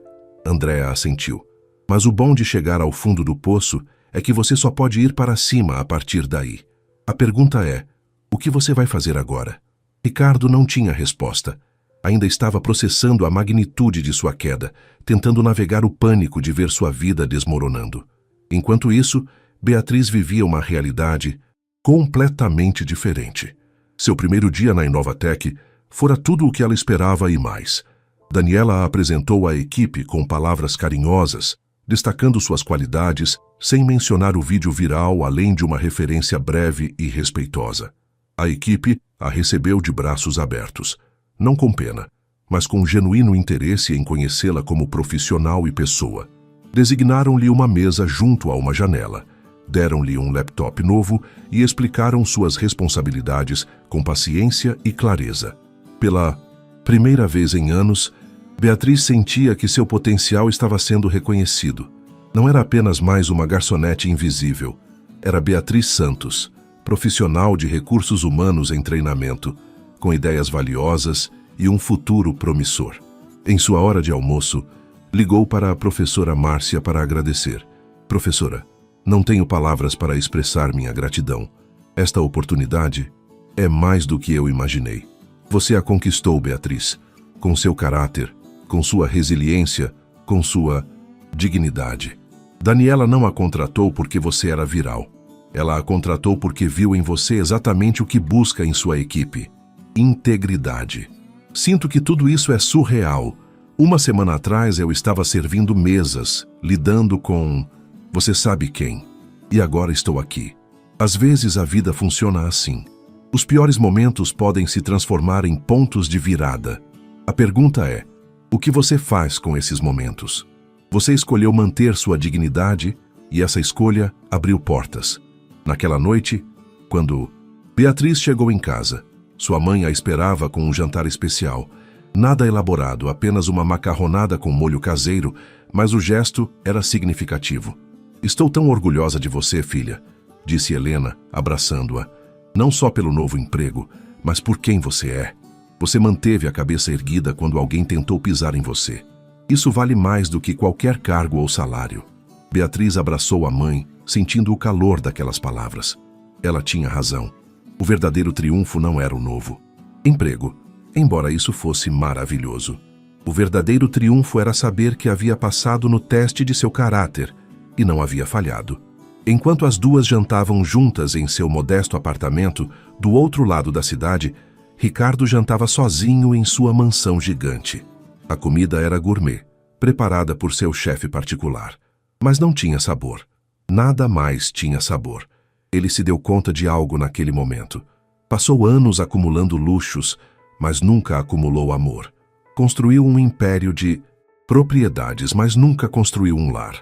Andréa assentiu. "Mas o bom de chegar ao fundo do poço é que você só pode ir para cima a partir daí. A pergunta é, o que você vai fazer agora?" Ricardo não tinha resposta. Ainda estava processando a magnitude de sua queda, tentando navegar o pânico de ver sua vida desmoronando. Enquanto isso, Beatriz vivia uma realidade completamente diferente. Seu primeiro dia na Inovatec fora tudo o que ela esperava e mais. Daniela a apresentou à equipe com palavras carinhosas, destacando suas qualidades, sem mencionar o vídeo viral além de uma referência breve e respeitosa. A equipe a recebeu de braços abertos, não com pena, mas com genuíno interesse em conhecê-la como profissional e pessoa. Designaram-lhe uma mesa junto a uma janela, deram-lhe um laptop novo e explicaram suas responsabilidades com paciência e clareza. Pela primeira vez em anos, Beatriz sentia que seu potencial estava sendo reconhecido. Não era apenas mais uma garçonete invisível. Era Beatriz Santos, profissional de recursos humanos em treinamento, com ideias valiosas e um futuro promissor. Em sua hora de almoço, ligou para a professora Márcia para agradecer. "Professora, não tenho palavras para expressar minha gratidão. Esta oportunidade é mais do que eu imaginei. Você a conquistou, Beatriz, com seu caráter, com sua resiliência, com sua dignidade. Daniela não a contratou porque você era viral. Ela a contratou porque viu em você exatamente o que busca em sua equipe: integridade. Sinto que tudo isso é surreal. Uma semana atrás eu estava servindo mesas, lidando com você sabe quem. E agora estou aqui. Às vezes a vida funciona assim. Os piores momentos podem se transformar em pontos de virada. A pergunta é, o que você faz com esses momentos? Você escolheu manter sua dignidade e essa escolha abriu portas. Naquela noite, quando Beatriz chegou em casa, sua mãe a esperava com um jantar especial. Nada elaborado, apenas uma macarronada com molho caseiro, mas o gesto era significativo. "Estou tão orgulhosa de você, filha", disse Helena, abraçando-a. "Não só pelo novo emprego, mas por quem você é. Você manteve a cabeça erguida quando alguém tentou pisar em você. Isso vale mais do que qualquer cargo ou salário." Beatriz abraçou a mãe, sentindo o calor daquelas palavras. Ela tinha razão. O verdadeiro triunfo não era o novo emprego, embora isso fosse maravilhoso. O verdadeiro triunfo era saber que havia passado no teste de seu caráter e não havia falhado. Enquanto as duas jantavam juntas em seu modesto apartamento, do outro lado da cidade, Ricardo jantava sozinho em sua mansão gigante. A comida era gourmet, preparada por seu chefe particular. Mas não tinha sabor. Nada mais tinha sabor. Ele se deu conta de algo naquele momento. Passou anos acumulando luxos, mas nunca acumulou amor. Construiu um império de propriedades, mas nunca construiu um lar.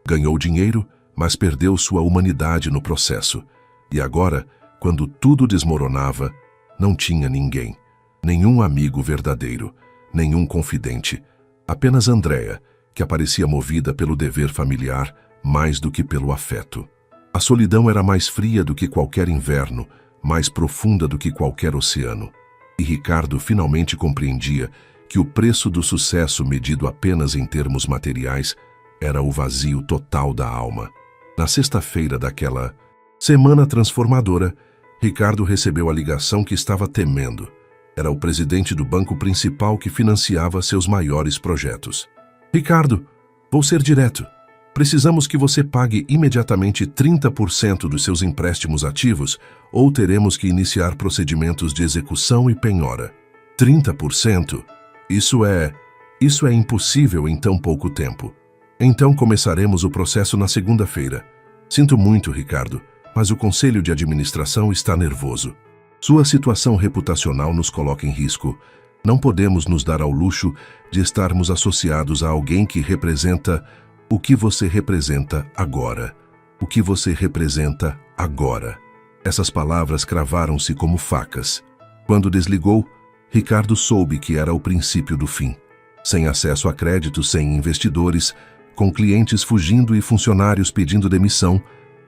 Ganhou dinheiro, mas perdeu sua humanidade no processo. E agora, quando tudo desmoronava, não tinha ninguém. Nenhum amigo verdadeiro, nenhum confidente. Apenas Andréa, que aparecia movida pelo dever familiar mais do que pelo afeto. A solidão era mais fria do que qualquer inverno, mais profunda do que qualquer oceano. E Ricardo finalmente compreendia que o preço do sucesso medido apenas em termos materiais era o vazio total da alma. Na sexta-feira daquela semana transformadora, Ricardo recebeu a ligação que estava temendo. Era o presidente do banco principal que financiava seus maiores projetos. Ricardo, vou ser direto. Precisamos que você pague imediatamente 30% dos seus empréstimos ativos ou teremos que iniciar procedimentos de execução e penhora. 30%? Isso é impossível em tão pouco tempo. Então começaremos o processo na segunda-feira. Sinto muito, Ricardo, mas o conselho de administração está nervoso. Sua situação reputacional nos coloca em risco. Não podemos nos dar ao luxo de estarmos associados a alguém que representa o que você representa agora. O que você representa agora. Essas palavras cravaram-se como facas. Quando desligou, Ricardo soube que era o princípio do fim. Sem acesso a crédito, sem investidores, com clientes fugindo e funcionários pedindo demissão,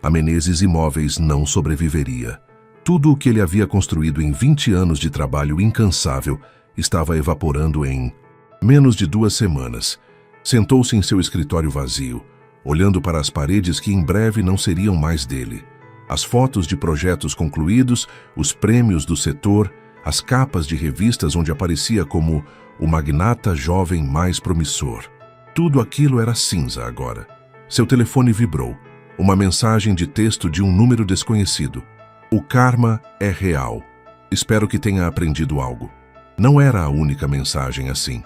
a Menezes Imóveis não sobreviveria. Tudo o que ele havia construído em 20 anos de trabalho incansável estava evaporando em menos de 2 semanas. Sentou-se em seu escritório vazio, olhando para as paredes que em breve não seriam mais dele. As fotos de projetos concluídos, os prêmios do setor, as capas de revistas onde aparecia como o magnata jovem mais promissor. Tudo aquilo era cinza agora. Seu telefone vibrou. Uma mensagem de texto de um número desconhecido. O karma é real. Espero que tenha aprendido algo. Não era a única mensagem assim.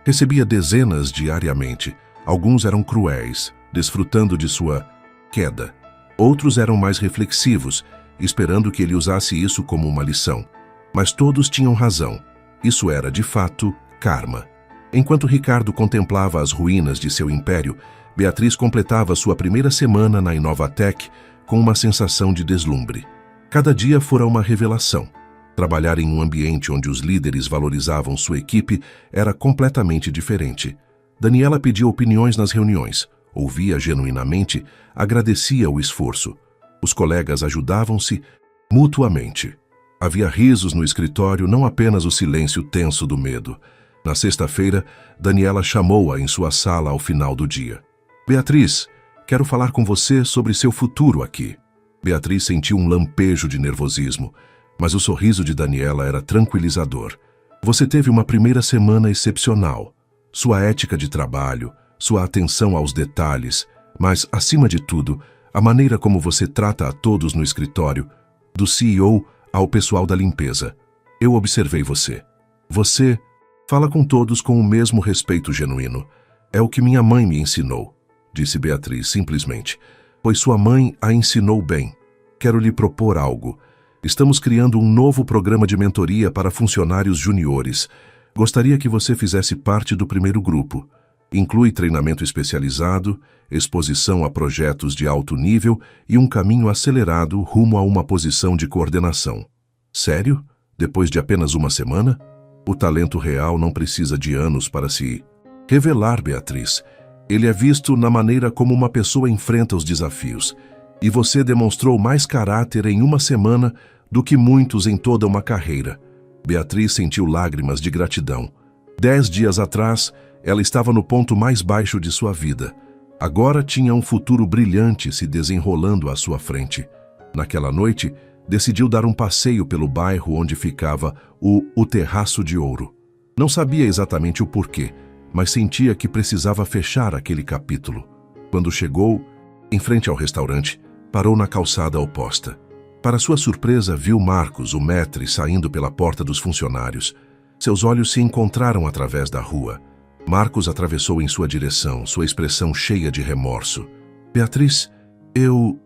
Recebia dezenas diariamente. Alguns eram cruéis, desfrutando de sua queda. Outros eram mais reflexivos, esperando que ele usasse isso como uma lição. Mas todos tinham razão. Isso era, de fato, karma. Enquanto Ricardo contemplava as ruínas de seu império, Beatriz completava sua primeira semana na Inovatec com uma sensação de deslumbre. Cada dia fora uma revelação. Trabalhar em um ambiente onde os líderes valorizavam sua equipe era completamente diferente. Daniela pedia opiniões nas reuniões, ouvia genuinamente, agradecia o esforço. Os colegas ajudavam-se mutuamente. Havia risos no escritório, não apenas o silêncio tenso do medo. Na sexta-feira, Daniela chamou-a em sua sala ao final do dia. Beatriz, quero falar com você sobre seu futuro aqui. Beatriz sentiu um lampejo de nervosismo, mas o sorriso de Daniela era tranquilizador. Você teve uma primeira semana excepcional. Sua ética de trabalho, sua atenção aos detalhes, mas, acima de tudo, a maneira como você trata a todos no escritório, do CEO ao pessoal da limpeza. Eu observei você. Você fala com todos com o mesmo respeito genuíno. É o que minha mãe me ensinou, disse Beatriz simplesmente, pois sua mãe a ensinou bem. Quero lhe propor algo. Estamos criando um novo programa de mentoria para funcionários juniores. Gostaria que você fizesse parte do primeiro grupo. Inclui treinamento especializado, exposição a projetos de alto nível e um caminho acelerado rumo a uma posição de coordenação. Sério? Depois de apenas uma semana? O talento real não precisa de anos para se revelar, Beatriz. Ele é visto na maneira como uma pessoa enfrenta os desafios. E você demonstrou mais caráter em uma semana do que muitos em toda uma carreira. Beatriz sentiu lágrimas de gratidão. 10 dias atrás, ela estava no ponto mais baixo de sua vida. Agora tinha um futuro brilhante se desenrolando à sua frente. Naquela noite, decidiu dar um passeio pelo bairro onde ficava o Terraço de Ouro. Não sabia exatamente o porquê, mas sentia que precisava fechar aquele capítulo. Quando chegou, em frente ao restaurante, parou na calçada oposta. Para sua surpresa, viu Marcos, o maître, saindo pela porta dos funcionários. Seus olhos se encontraram através da rua. Marcos atravessou em sua direção, sua expressão cheia de remorso. Beatriz, eu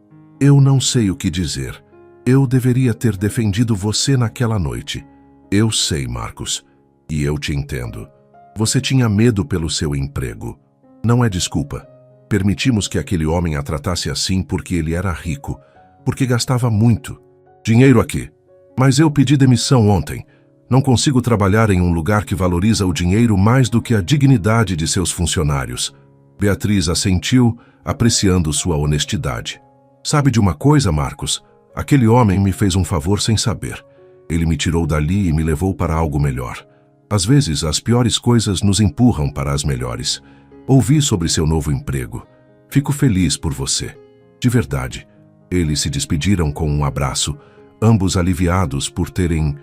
não sei o que dizer. Eu deveria ter defendido você naquela noite. Eu sei, Marcos, e eu te entendo. Você tinha medo pelo seu emprego. Não é desculpa. Permitimos que aquele homem a tratasse assim porque ele era rico, porque gastava muito. Dinheiro aqui. Mas eu pedi demissão ontem. Não consigo trabalhar em um lugar que valoriza o dinheiro mais do que a dignidade de seus funcionários. Beatriz assentiu, apreciando sua honestidade. Sabe de uma coisa, Marcos? Aquele homem me fez um favor sem saber. Ele me tirou dali e me levou para algo melhor. Às vezes, as piores coisas nos empurram para as melhores. Ouvi sobre seu novo emprego. Fico feliz por você. De verdade. Eles se despediram com um abraço, ambos aliviados por terem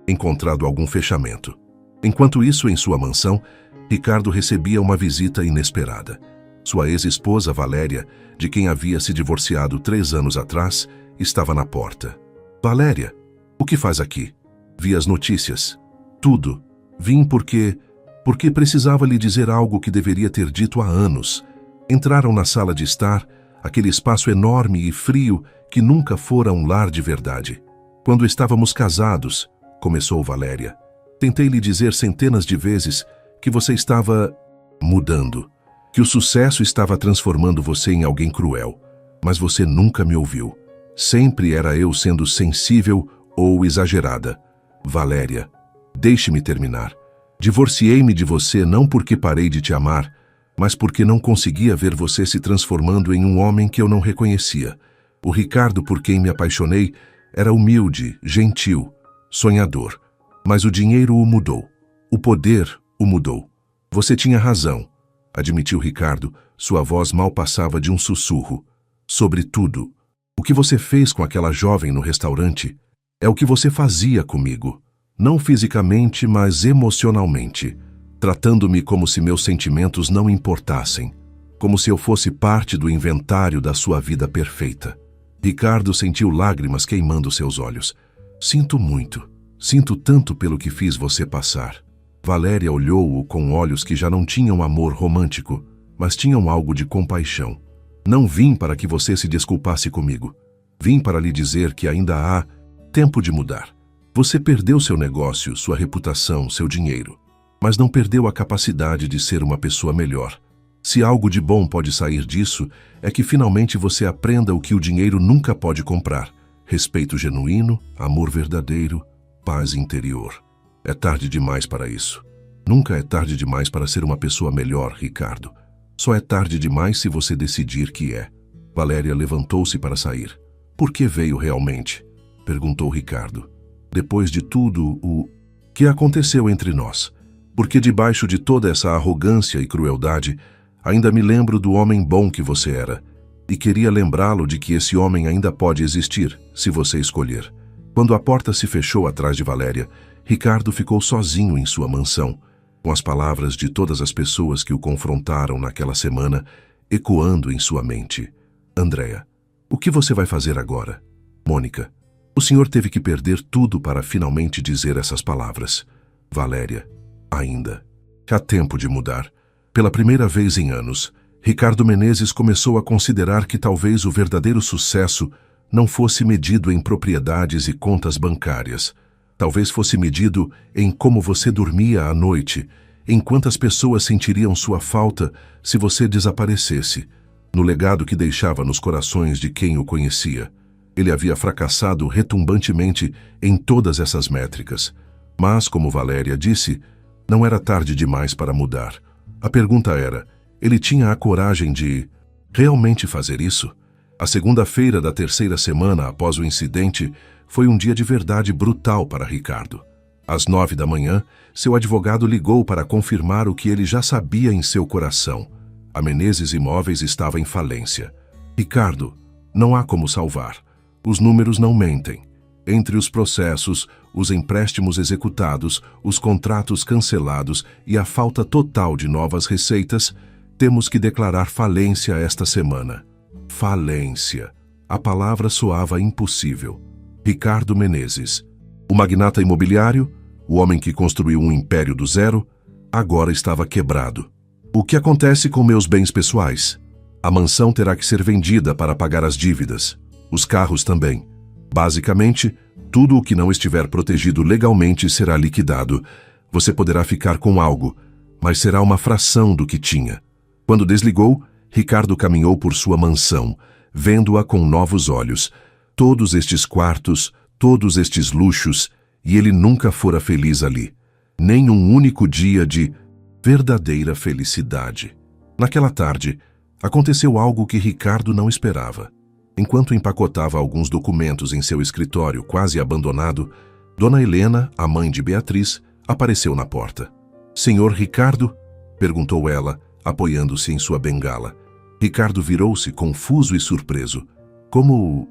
encontrado algum fechamento. Enquanto isso, em sua mansão, Ricardo recebia uma visita inesperada. Sua ex-esposa, Valéria, de quem havia se divorciado 3 anos atrás, estava na porta. Valéria, o que faz aqui? Vi as notícias. Tudo. Vim porque precisava lhe dizer algo que deveria ter dito há anos. Entraram na sala de estar, aquele espaço enorme e frio que nunca fora um lar de verdade. Quando estávamos casados, começou Valéria, tentei lhe dizer centenas de vezes que você estava mudando, que o sucesso estava transformando você em alguém cruel, mas você nunca me ouviu. Sempre era eu sendo sensível ou exagerada. Valéria, deixe-me terminar. Divorciei-me de você não porque parei de te amar, mas porque não conseguia ver você se transformando em um homem que eu não reconhecia. O Ricardo por quem me apaixonei era humilde, gentil, sonhador. Mas o dinheiro o mudou. O poder o mudou. Você tinha razão, admitiu Ricardo, sua voz mal passava de um sussurro. Sobretudo, o que você fez com aquela jovem no restaurante é o que você fazia comigo. Não fisicamente, mas emocionalmente, tratando-me como se meus sentimentos não importassem, como se eu fosse parte do inventário da sua vida perfeita. Ricardo sentiu lágrimas queimando seus olhos. Sinto muito. Sinto tanto pelo que fiz você passar. Valéria olhou-o com olhos que já não tinham amor romântico, mas tinham algo de compaixão. Não vim para que você se desculpasse comigo. Vim para lhe dizer que ainda há tempo de mudar. Você perdeu seu negócio, sua reputação, seu dinheiro, mas não perdeu a capacidade de ser uma pessoa melhor. Se algo de bom pode sair disso, é que finalmente você aprenda o que o dinheiro nunca pode comprar: respeito genuíno, amor verdadeiro, paz interior. É tarde demais para isso. Nunca é tarde demais para ser uma pessoa melhor, Ricardo. Só é tarde demais se você decidir que é. Valéria levantou-se para sair. Por que veio realmente? Perguntou Ricardo. Depois de tudo, o que aconteceu entre nós? Porque debaixo de toda essa arrogância e crueldade, ainda me lembro do homem bom que você era. E queria lembrá-lo de que esse homem ainda pode existir, se você escolher. Quando a porta se fechou atrás de Valéria, Ricardo ficou sozinho em sua mansão, com as palavras de todas as pessoas que o confrontaram naquela semana ecoando em sua mente. Andréa, o que você vai fazer agora? Mônica, o senhor teve que perder tudo para finalmente dizer essas palavras. Valéria, ainda. Há tempo de mudar. Pela primeira vez em anos, Ricardo Menezes começou a considerar que talvez o verdadeiro sucesso não fosse medido em propriedades e contas bancárias. Talvez fosse medido em como você dormia à noite, em quantas pessoas sentiriam sua falta se você desaparecesse, no legado que deixava nos corações de quem o conhecia. Ele havia fracassado retumbantemente em todas essas métricas. Mas, como Valéria disse, não era tarde demais para mudar. A pergunta era, ele tinha a coragem de realmente fazer isso? A segunda-feira da terceira semana após o incidente foi um dia de verdade brutal para Ricardo. Às 9 da manhã, seu advogado ligou para confirmar o que ele já sabia em seu coração. A Menezes Imóveis estava em falência. Ricardo, não há como salvar. Os números não mentem. Entre os processos, os empréstimos executados, os contratos cancelados e a falta total de novas receitas, temos que declarar falência esta semana. Falência. A palavra soava impossível. Ricardo Menezes, o magnata imobiliário, o homem que construiu um império do zero, agora estava quebrado. O que acontece com meus bens pessoais? A mansão terá que ser vendida para pagar as dívidas. Os carros também. Basicamente, tudo o que não estiver protegido legalmente será liquidado. Você poderá ficar com algo, mas será uma fração do que tinha. Quando desligou, Ricardo caminhou por sua mansão, vendo-a com novos olhos. Todos estes quartos, todos estes luxos, e ele nunca fora feliz ali. Nem um único dia de verdadeira felicidade. Naquela tarde, aconteceu algo que Ricardo não esperava. Enquanto empacotava alguns documentos em seu escritório quase abandonado, Dona Helena, a mãe de Beatriz, apareceu na porta. "Senhor Ricardo?" perguntou ela, apoiando-se em sua bengala. Ricardo virou-se, confuso e surpreso. Como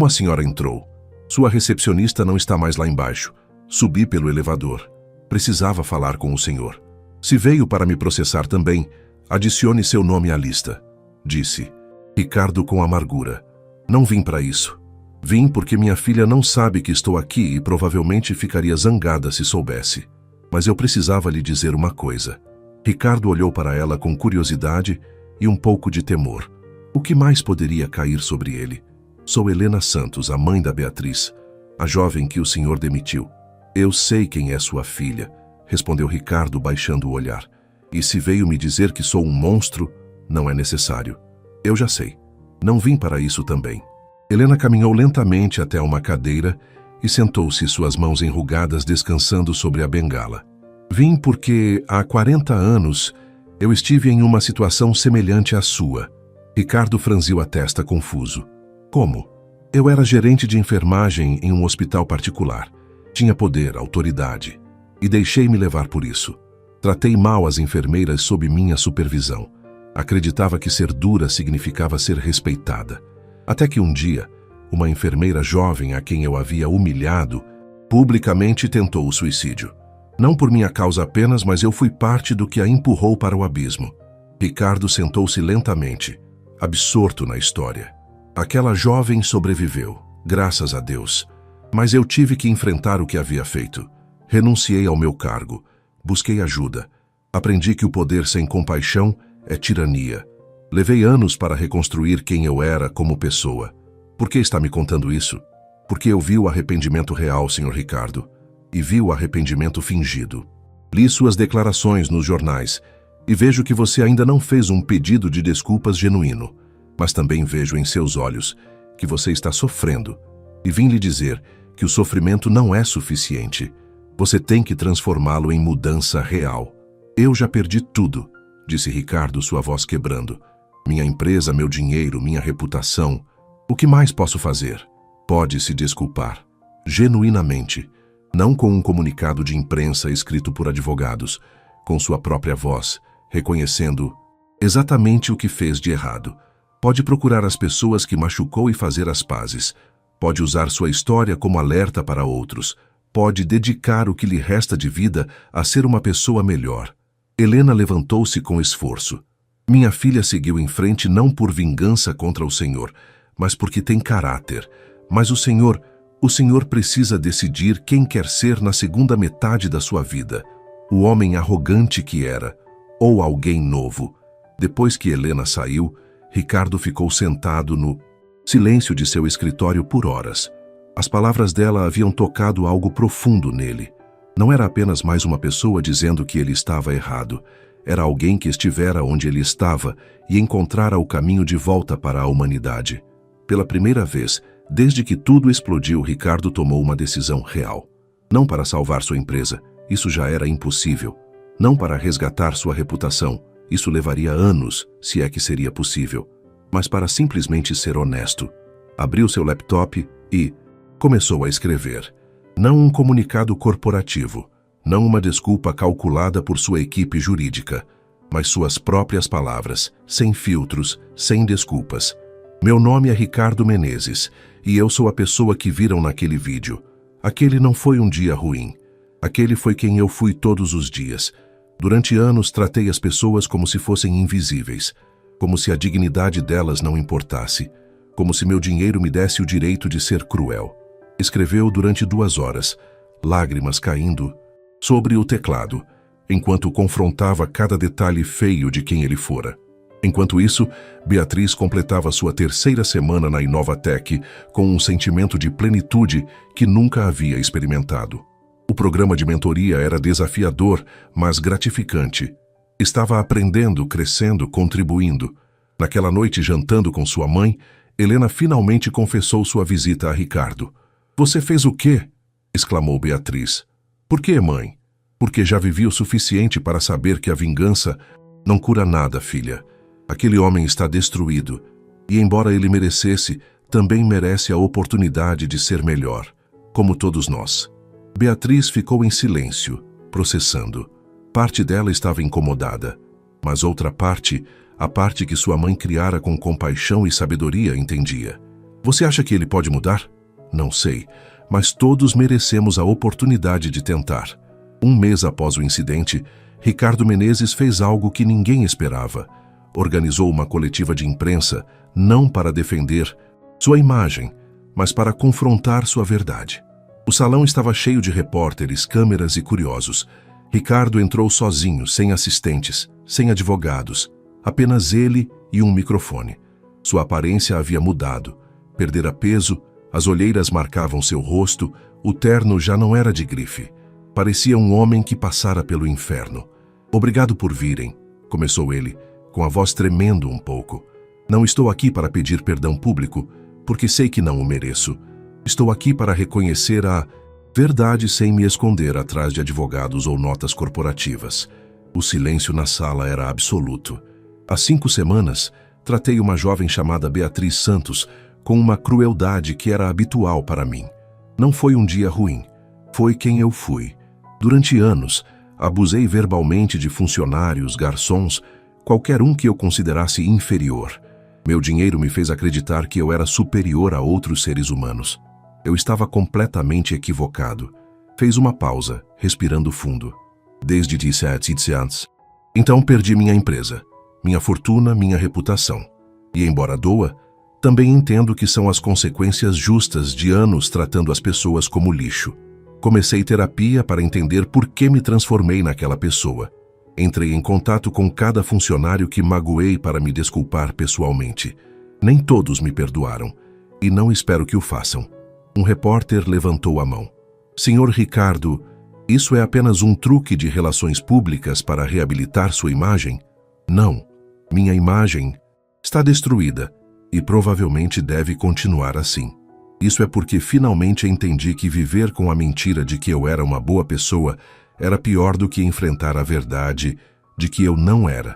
a senhora entrou? Sua recepcionista não está mais lá embaixo. Subi pelo elevador. Precisava falar com o senhor. Se veio para me processar também, adicione seu nome à lista, disse. Ricardo com amargura. Não vim para isso. Vim porque minha filha não sabe que estou aqui e provavelmente ficaria zangada se soubesse. Mas eu precisava lhe dizer uma coisa. Ricardo olhou para ela com curiosidade e um pouco de temor. O que mais poderia cair sobre ele? Sou Helena Santos, a mãe da Beatriz, a jovem que o senhor demitiu. Eu sei quem é sua filha, respondeu Ricardo baixando o olhar. E se veio me dizer que sou um monstro, não é necessário. Eu já sei. Não vim para isso também. Helena caminhou lentamente até uma cadeira e sentou-se, suas mãos enrugadas descansando sobre a bengala. Vim porque, há 40 anos, eu estive em uma situação semelhante à sua. Ricardo franziu a testa confuso. Como? Eu era gerente de enfermagem em um hospital particular. Tinha poder, autoridade. E deixei-me levar por isso. Tratei mal as enfermeiras sob minha supervisão. Acreditava que ser dura significava ser respeitada. Até que um dia, uma enfermeira jovem a quem eu havia humilhado, publicamente tentou o suicídio. Não por minha causa apenas, mas eu fui parte do que a empurrou para o abismo. Ricardo sentou-se lentamente, absorto na história. Aquela jovem sobreviveu, graças a Deus. Mas eu tive que enfrentar o que havia feito. Renunciei ao meu cargo, busquei ajuda. Aprendi que o poder sem compaixão é tirania. Levei anos para reconstruir quem eu era como pessoa. Por que está me contando isso? Porque eu vi o arrependimento real, Sr. Ricardo, e vi o arrependimento fingido. Li suas declarações nos jornais e vejo que você ainda não fez um pedido de desculpas genuíno, mas também vejo em seus olhos que você está sofrendo e vim lhe dizer que o sofrimento não é suficiente. Você tem que transformá-lo em mudança real. Eu já perdi tudo, disse Ricardo, sua voz quebrando. Minha empresa, meu dinheiro, minha reputação. O que mais posso fazer? Pode se desculpar, genuinamente, não com um comunicado de imprensa escrito por advogados, com sua própria voz, reconhecendo exatamente o que fez de errado. Pode procurar as pessoas que machucou e fazer as pazes. Pode usar sua história como alerta para outros. Pode dedicar o que lhe resta de vida a ser uma pessoa melhor. Helena levantou-se com esforço. Minha filha seguiu em frente não por vingança contra o Senhor, mas porque tem caráter. Mas o Senhor precisa decidir quem quer ser na segunda metade da sua vida. O homem arrogante que era, ou alguém novo. Depois que Helena saiu, Ricardo ficou sentado no silêncio de seu escritório por horas. As palavras dela haviam tocado algo profundo nele. Não era apenas mais uma pessoa dizendo que ele estava errado. Era alguém que estivera onde ele estava e encontrara o caminho de volta para a humanidade. Pela primeira vez, desde que tudo explodiu, Ricardo tomou uma decisão real. Não para salvar sua empresa, isso já era impossível. Não para resgatar sua reputação, isso levaria anos, se é que seria possível. Mas para simplesmente ser honesto. Abriu seu laptop e começou a escrever. Não um comunicado corporativo, não uma desculpa calculada por sua equipe jurídica, mas suas próprias palavras, sem filtros, sem desculpas. Meu nome é Ricardo Menezes, e eu sou a pessoa que viram naquele vídeo. Aquele não foi um dia ruim. Aquele foi quem eu fui todos os dias. Durante anos tratei as pessoas como se fossem invisíveis, como se a dignidade delas não importasse, como se meu dinheiro me desse o direito de ser cruel. Escreveu durante 2 horas, lágrimas caindo sobre o teclado, enquanto confrontava cada detalhe feio de quem ele fora. Enquanto isso, Beatriz completava sua terceira semana na Inovatec com um sentimento de plenitude que nunca havia experimentado. O programa de mentoria era desafiador, mas gratificante. Estava aprendendo, crescendo, contribuindo. Naquela noite, jantando com sua mãe, Helena finalmente confessou sua visita a Ricardo. "Você fez o quê?" exclamou Beatriz. "Por quê, mãe?" "Porque já vivi o suficiente para saber que a vingança não cura nada, filha. Aquele homem está destruído, e embora ele merecesse, também merece a oportunidade de ser melhor, como todos nós." Beatriz ficou em silêncio, processando. Parte dela estava incomodada, mas outra parte, a parte que sua mãe criara com compaixão e sabedoria, entendia. "Você acha que ele pode mudar?" "Não sei, mas todos merecemos a oportunidade de tentar." Um mês após o incidente, Ricardo Menezes fez algo que ninguém esperava. Organizou uma coletiva de imprensa, não para defender sua imagem, mas para confrontar sua verdade. O salão estava cheio de repórteres, câmeras e curiosos. Ricardo entrou sozinho, sem assistentes, sem advogados, apenas ele e um microfone. Sua aparência havia mudado, perdera peso, as olheiras marcavam seu rosto, o terno já não era de grife. Parecia um homem que passara pelo inferno. "Obrigado por virem", começou ele, com a voz tremendo um pouco. "Não estou aqui para pedir perdão público, porque sei que não o mereço. Estou aqui para reconhecer a verdade sem me esconder atrás de advogados ou notas corporativas." O silêncio na sala era absoluto. Há 5 semanas, tratei uma jovem chamada Beatriz Santos com uma crueldade que era habitual para mim. Não foi um dia ruim. Foi quem eu fui. Durante anos, abusei verbalmente de funcionários, garçons, qualquer um que eu considerasse inferior. Meu dinheiro me fez acreditar que eu era superior a outros seres humanos. Eu estava completamente equivocado. Fez uma pausa, respirando fundo. "Desde 17 anos. Então perdi minha empresa, minha fortuna, minha reputação. E embora doa, também entendo que são as consequências justas de anos tratando as pessoas como lixo. Comecei terapia para entender por que me transformei naquela pessoa. Entrei em contato com cada funcionário que magoei para me desculpar pessoalmente. Nem todos me perdoaram, e não espero que o façam." Um repórter levantou a mão. "Senhor Ricardo, isso é apenas um truque de relações públicas para reabilitar sua imagem?" "Não, minha imagem está destruída e provavelmente deve continuar assim. Isso é porque finalmente entendi que viver com a mentira de que eu era uma boa pessoa era pior do que enfrentar a verdade de que eu não era,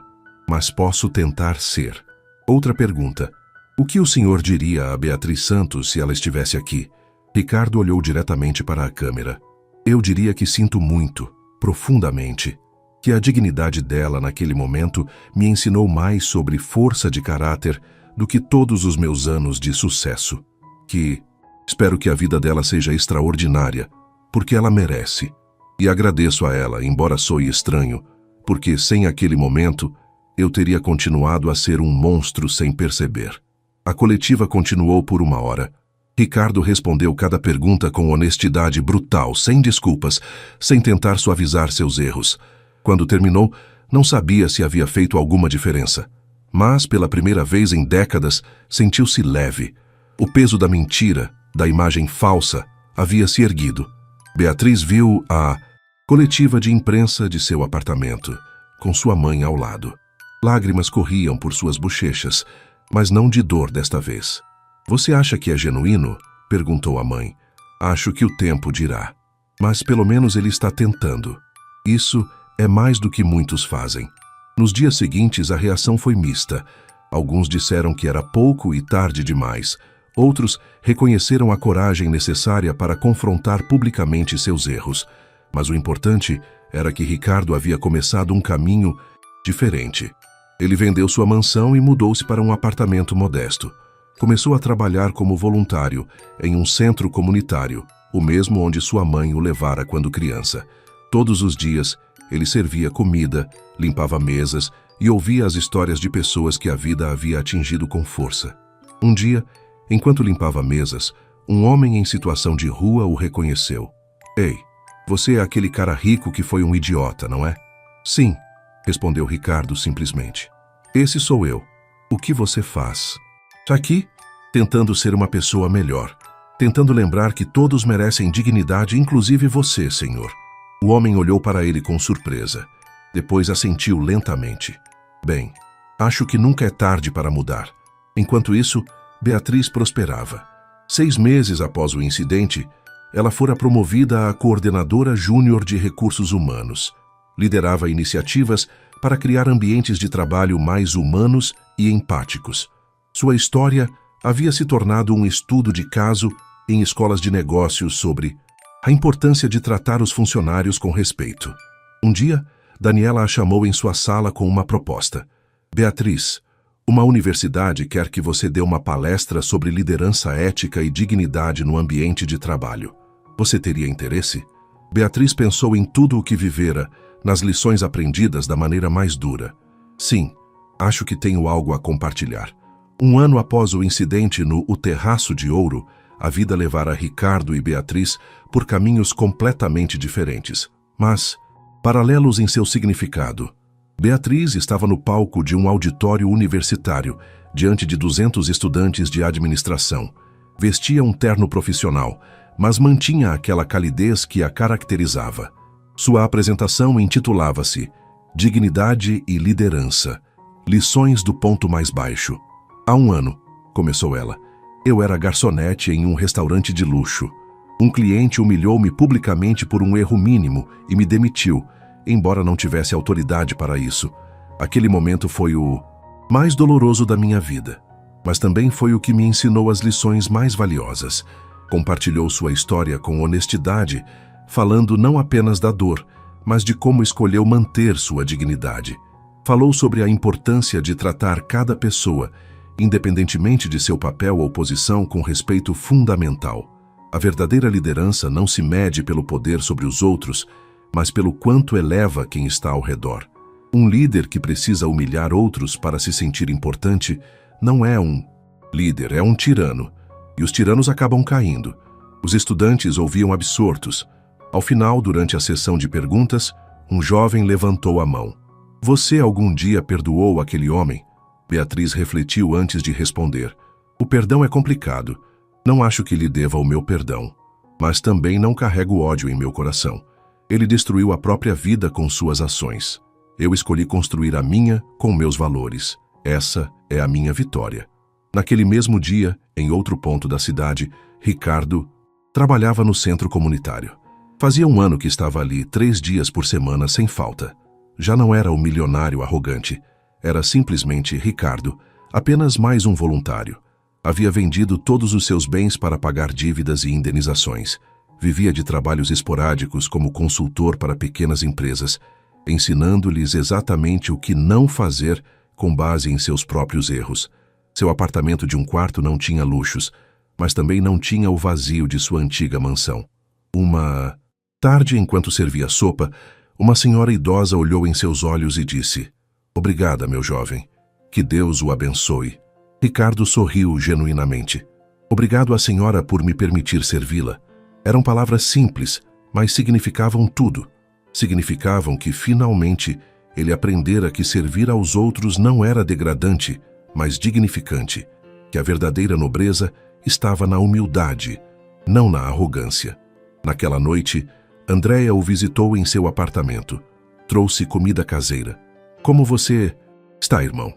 mas posso tentar ser." Outra pergunta. "O que o senhor diria a Beatriz Santos se ela estivesse aqui?" Ricardo olhou diretamente para a câmera. "Eu diria que sinto muito, profundamente, que a dignidade dela naquele momento me ensinou mais sobre força de caráter do que todos os meus anos de sucesso. Que espero que a vida dela seja extraordinária, porque ela merece. E agradeço a ela, embora soe estranho, porque sem aquele momento eu teria continuado a ser um monstro sem perceber." A coletiva continuou por 1 hora. Ricardo respondeu cada pergunta com honestidade brutal, sem desculpas, sem tentar suavizar seus erros. Quando terminou, não sabia se havia feito alguma diferença. Mas, pela primeira vez em décadas, sentiu-se leve. O peso da mentira, da imagem falsa, havia se erguido. Beatriz viu a coletiva de imprensa de seu apartamento, com sua mãe ao lado. Lágrimas corriam por suas bochechas, mas não de dor desta vez. "Você acha que é genuíno?" perguntou a mãe. "Acho que o tempo dirá. Mas pelo menos ele está tentando. Isso é mais do que muitos fazem." Nos dias seguintes, a reação foi mista. Alguns disseram que era pouco e tarde demais. Outros reconheceram a coragem necessária para confrontar publicamente seus erros. Mas o importante era que Ricardo havia começado um caminho diferente. Ele vendeu sua mansão e mudou-se para um apartamento modesto. Começou a trabalhar como voluntário em um centro comunitário, o mesmo onde sua mãe o levara quando criança. Todos os dias, ele servia comida, limpava mesas e ouvia as histórias de pessoas que a vida havia atingido com força. Um dia, enquanto limpava mesas, um homem em situação de rua o reconheceu. "Ei, você é aquele cara rico que foi um idiota, não é?" "Sim", respondeu Ricardo simplesmente. Esse sou eu. O que você faz? Tá aqui, tentando ser uma pessoa melhor, tentando lembrar que todos merecem dignidade, inclusive você, Senhor. O homem olhou para ele com surpresa. Depois assentiu lentamente. Bem, acho que nunca é tarde para mudar. Enquanto isso, Beatriz prosperava. 6 meses após o incidente, ela fora promovida a coordenadora júnior de recursos humanos. Liderava iniciativas para criar ambientes de trabalho mais humanos e empáticos. Sua história havia se tornado um estudo de caso em escolas de negócios sobre a importância de tratar os funcionários com respeito. Um dia, Daniela a chamou em sua sala com uma proposta. Beatriz, uma universidade quer que você dê uma palestra sobre liderança ética e dignidade no ambiente de trabalho. Você teria interesse? Beatriz pensou em tudo o que vivera, nas lições aprendidas da maneira mais dura. Sim, acho que tenho algo a compartilhar. 1 ano após o incidente no O Terraço de Ouro, a vida levara Ricardo e Beatriz por caminhos completamente diferentes, mas paralelos em seu significado. Beatriz estava no palco de um auditório universitário, diante de 200 estudantes de administração. Vestia um terno profissional, mas mantinha aquela calidez que a caracterizava. Sua apresentação intitulava-se Dignidade e Liderança, Lições do Ponto Mais Baixo. Há 1 ano, começou ela, eu era garçonete em um restaurante de luxo. Um cliente humilhou-me publicamente por um erro mínimo e me demitiu, embora não tivesse autoridade para isso. Aquele momento foi o mais doloroso da minha vida, mas também foi o que me ensinou as lições mais valiosas. Compartilhou sua história com honestidade, falando não apenas da dor, mas de como escolheu manter sua dignidade. Falou sobre a importância de tratar cada pessoa, independentemente de seu papel ou posição, com respeito fundamental. A verdadeira liderança não se mede pelo poder sobre os outros, mas pelo quanto eleva quem está ao redor. Um líder que precisa humilhar outros para se sentir importante não é um líder, é um tirano. E os tiranos acabam caindo. Os estudantes ouviam absortos. Ao final, durante a sessão de perguntas, um jovem levantou a mão. Você algum dia perdoou aquele homem? Beatriz refletiu antes de responder. O perdão é complicado. Não acho que lhe deva o meu perdão. Mas também não carrego ódio em meu coração. Ele destruiu a própria vida com suas ações. Eu escolhi construir a minha com meus valores. Essa é a minha vitória. Naquele mesmo dia, em outro ponto da cidade, Ricardo trabalhava no centro comunitário. Fazia 1 ano que estava ali 3 dias por semana sem falta. Já não era o milionário arrogante. Era simplesmente Ricardo, apenas mais um voluntário. Havia vendido todos os seus bens para pagar dívidas e indenizações. Vivia de trabalhos esporádicos como consultor para pequenas empresas, ensinando-lhes exatamente o que não fazer com base em seus próprios erros. Seu apartamento de 1 quarto não tinha luxos, mas também não tinha o vazio de sua antiga mansão. Uma tarde, enquanto servia sopa, uma senhora idosa olhou em seus olhos e disse: Obrigada, meu jovem. Que Deus o abençoe. Ricardo sorriu genuinamente. Obrigado à senhora por me permitir servi-la. Eram palavras simples, mas significavam tudo. Significavam que, finalmente, ele aprendera que servir aos outros não era degradante, mas dignificante, que a verdadeira nobreza estava na humildade, não na arrogância. Naquela noite, Andréia o visitou em seu apartamento. Trouxe comida caseira. Como você está, irmão?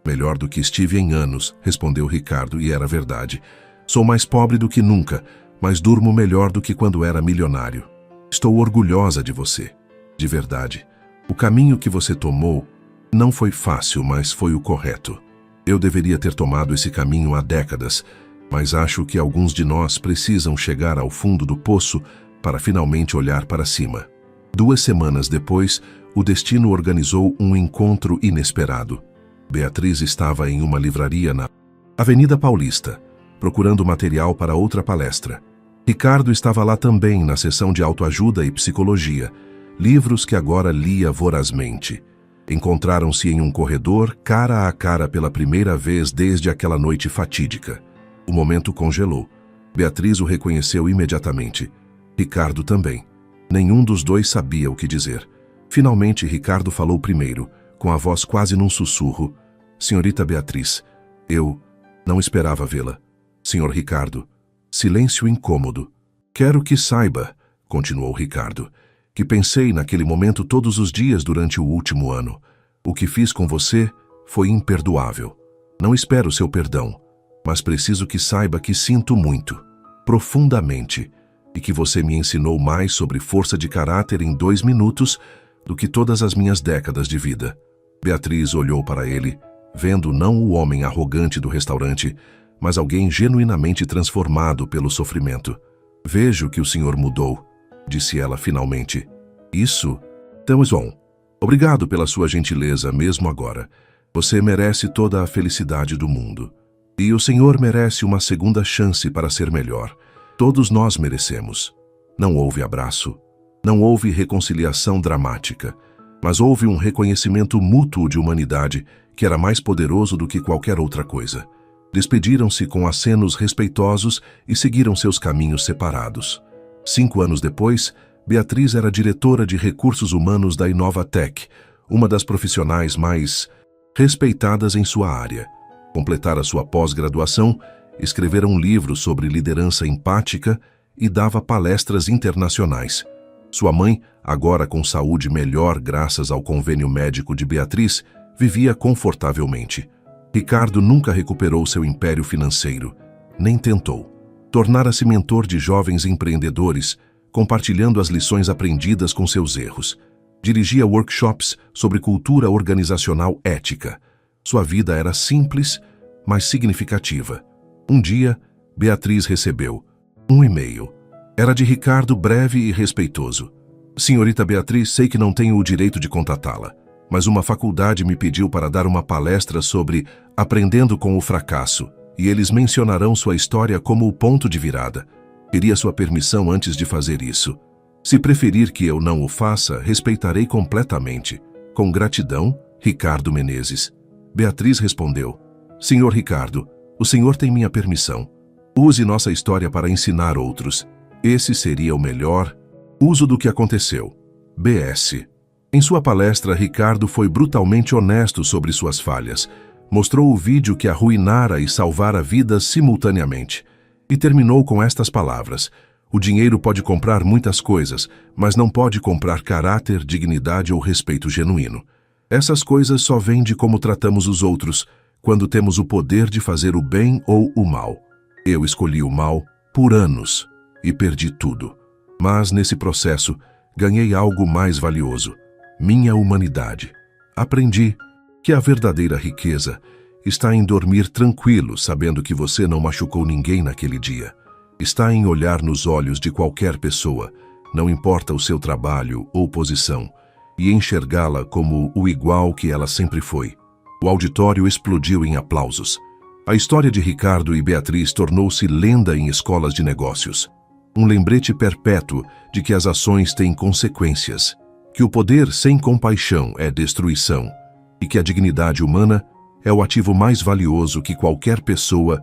Melhor do que estive em anos, respondeu Ricardo, e era verdade. Sou mais pobre do que nunca, mas durmo melhor do que quando era milionário. Estou orgulhosa de você. De verdade. O caminho que você tomou não foi fácil, mas foi o correto. Eu deveria ter tomado esse caminho há décadas, mas acho que alguns de nós precisam chegar ao fundo do poço para finalmente olhar para cima. 2 semanas depois, o destino organizou um encontro inesperado. Beatriz estava em uma livraria na Avenida Paulista, procurando material para outra palestra. Ricardo estava lá também na seção de autoajuda e psicologia, livros que agora lia vorazmente. Encontraram-se em um corredor, cara a cara pela primeira vez desde aquela noite fatídica. O momento congelou. Beatriz o reconheceu imediatamente. Ricardo também. Nenhum dos dois sabia o que dizer. Finalmente, Ricardo falou primeiro, com a voz quase num sussurro. Senhorita Beatriz, eu não esperava vê-la. Senhor Ricardo, silêncio incômodo. Quero que saiba, continuou Ricardo, que pensei naquele momento todos os dias durante o último ano. O que fiz com você foi imperdoável. Não espero seu perdão, mas preciso que saiba que sinto muito, profundamente, e que você me ensinou mais sobre força de caráter em 2 minutos do que todas as minhas décadas de vida. Beatriz olhou para ele, vendo não o homem arrogante do restaurante, mas alguém genuinamente transformado pelo sofrimento. Vejo que o senhor mudou, disse ela finalmente. Isso? Então, João, obrigado pela sua gentileza mesmo agora. Você merece toda a felicidade do mundo. E o senhor merece uma segunda chance para ser melhor. Todos nós merecemos. Não houve abraço, não houve reconciliação dramática, mas houve um reconhecimento mútuo de humanidade que era mais poderoso do que qualquer outra coisa. Despediram-se com acenos respeitosos e seguiram seus caminhos separados. 5 anos depois, Beatriz era diretora de recursos humanos da Inovatec, uma das profissionais mais respeitadas em sua área. Completara sua pós-graduação, escrevera um livro sobre liderança empática e dava palestras internacionais. Sua mãe, agora com saúde melhor graças ao convênio médico de Beatriz, vivia confortavelmente. Ricardo nunca recuperou seu império financeiro, nem tentou. Tornara-se mentor de jovens empreendedores, compartilhando as lições aprendidas com seus erros. Dirigia workshops sobre cultura organizacional ética. Sua vida era simples, mas significativa. Um dia, Beatriz recebeu um e-mail. Era de Ricardo, breve e respeitoso. Senhorita Beatriz, sei que não tenho o direito de contatá-la, mas uma faculdade me pediu para dar uma palestra sobre aprendendo com o fracasso, e eles mencionarão sua história como o ponto de virada. Queria sua permissão antes de fazer isso. Se preferir que eu não o faça, respeitarei completamente. Com gratidão, Ricardo Menezes. Beatriz respondeu: Senhor Ricardo, o senhor tem minha permissão. Use nossa história para ensinar outros. Esse seria o melhor uso do que aconteceu. B.S. Em sua palestra, Ricardo foi brutalmente honesto sobre suas falhas. Mostrou o vídeo que arruinara e salvara vidas simultaneamente. E terminou com estas palavras: o dinheiro pode comprar muitas coisas, mas não pode comprar caráter, dignidade ou respeito genuíno. Essas coisas só vêm de como tratamos os outros, quando temos o poder de fazer o bem ou o mal. Eu escolhi o mal por anos e perdi tudo. Mas nesse processo, ganhei algo mais valioso: minha humanidade. Aprendi que a verdadeira riqueza está em dormir tranquilo, sabendo que você não machucou ninguém naquele dia. Está em olhar nos olhos de qualquer pessoa, não importa o seu trabalho ou posição, e enxergá-la como o igual que ela sempre foi. O auditório explodiu em aplausos. A história de Ricardo e Beatriz tornou-se lenda em escolas de negócios. Um lembrete perpétuo de que as ações têm consequências, que o poder sem compaixão é destruição e que a dignidade humana é o ativo mais valioso que qualquer pessoa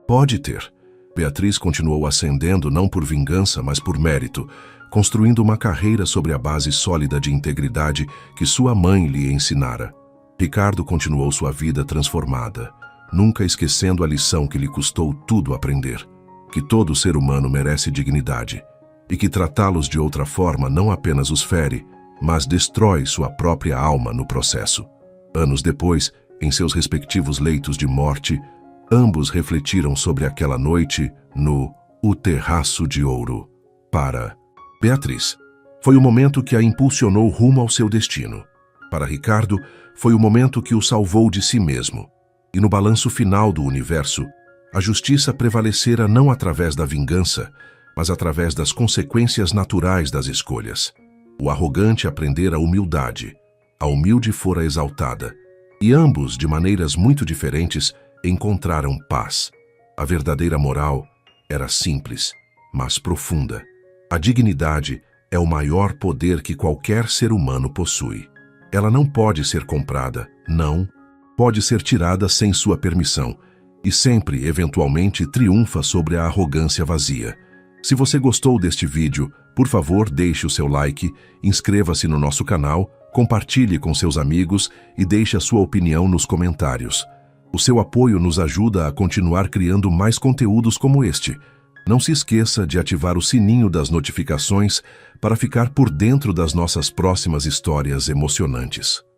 pode ter. Beatriz continuou ascendendo não por vingança, mas por mérito, construindo uma carreira sobre a base sólida de integridade que sua mãe lhe ensinara. Ricardo continuou sua vida transformada, nunca esquecendo a lição que lhe custou tudo aprender: que todo ser humano merece dignidade e que tratá-los de outra forma não apenas os fere, mas destrói sua própria alma no processo. Anos depois, em seus respectivos leitos de morte, ambos refletiram sobre aquela noite no O Terraço de Ouro. Para Beatriz, foi o momento que a impulsionou rumo ao seu destino. Para Ricardo, foi o momento que o salvou de si mesmo. E no balanço final do universo, a justiça prevalecera não através da vingança, mas através das consequências naturais das escolhas. O arrogante aprendera a humildade, a humilde fora exaltada, e ambos, de maneiras muito diferentes, encontraram paz. A verdadeira moral era simples, mas profunda. A dignidade é o maior poder que qualquer ser humano possui. Ela não pode ser comprada, não pode ser tirada sem sua permissão, e sempre, eventualmente, triunfa sobre a arrogância vazia. Se você gostou deste vídeo, por favor, deixe o seu like, inscreva-se no nosso canal, Compartilhe com seus amigos e deixe a sua opinião nos comentários. O seu apoio nos ajuda a continuar criando mais conteúdos como este. Não se esqueça de ativar o sininho das notificações para ficar por dentro das nossas próximas histórias emocionantes.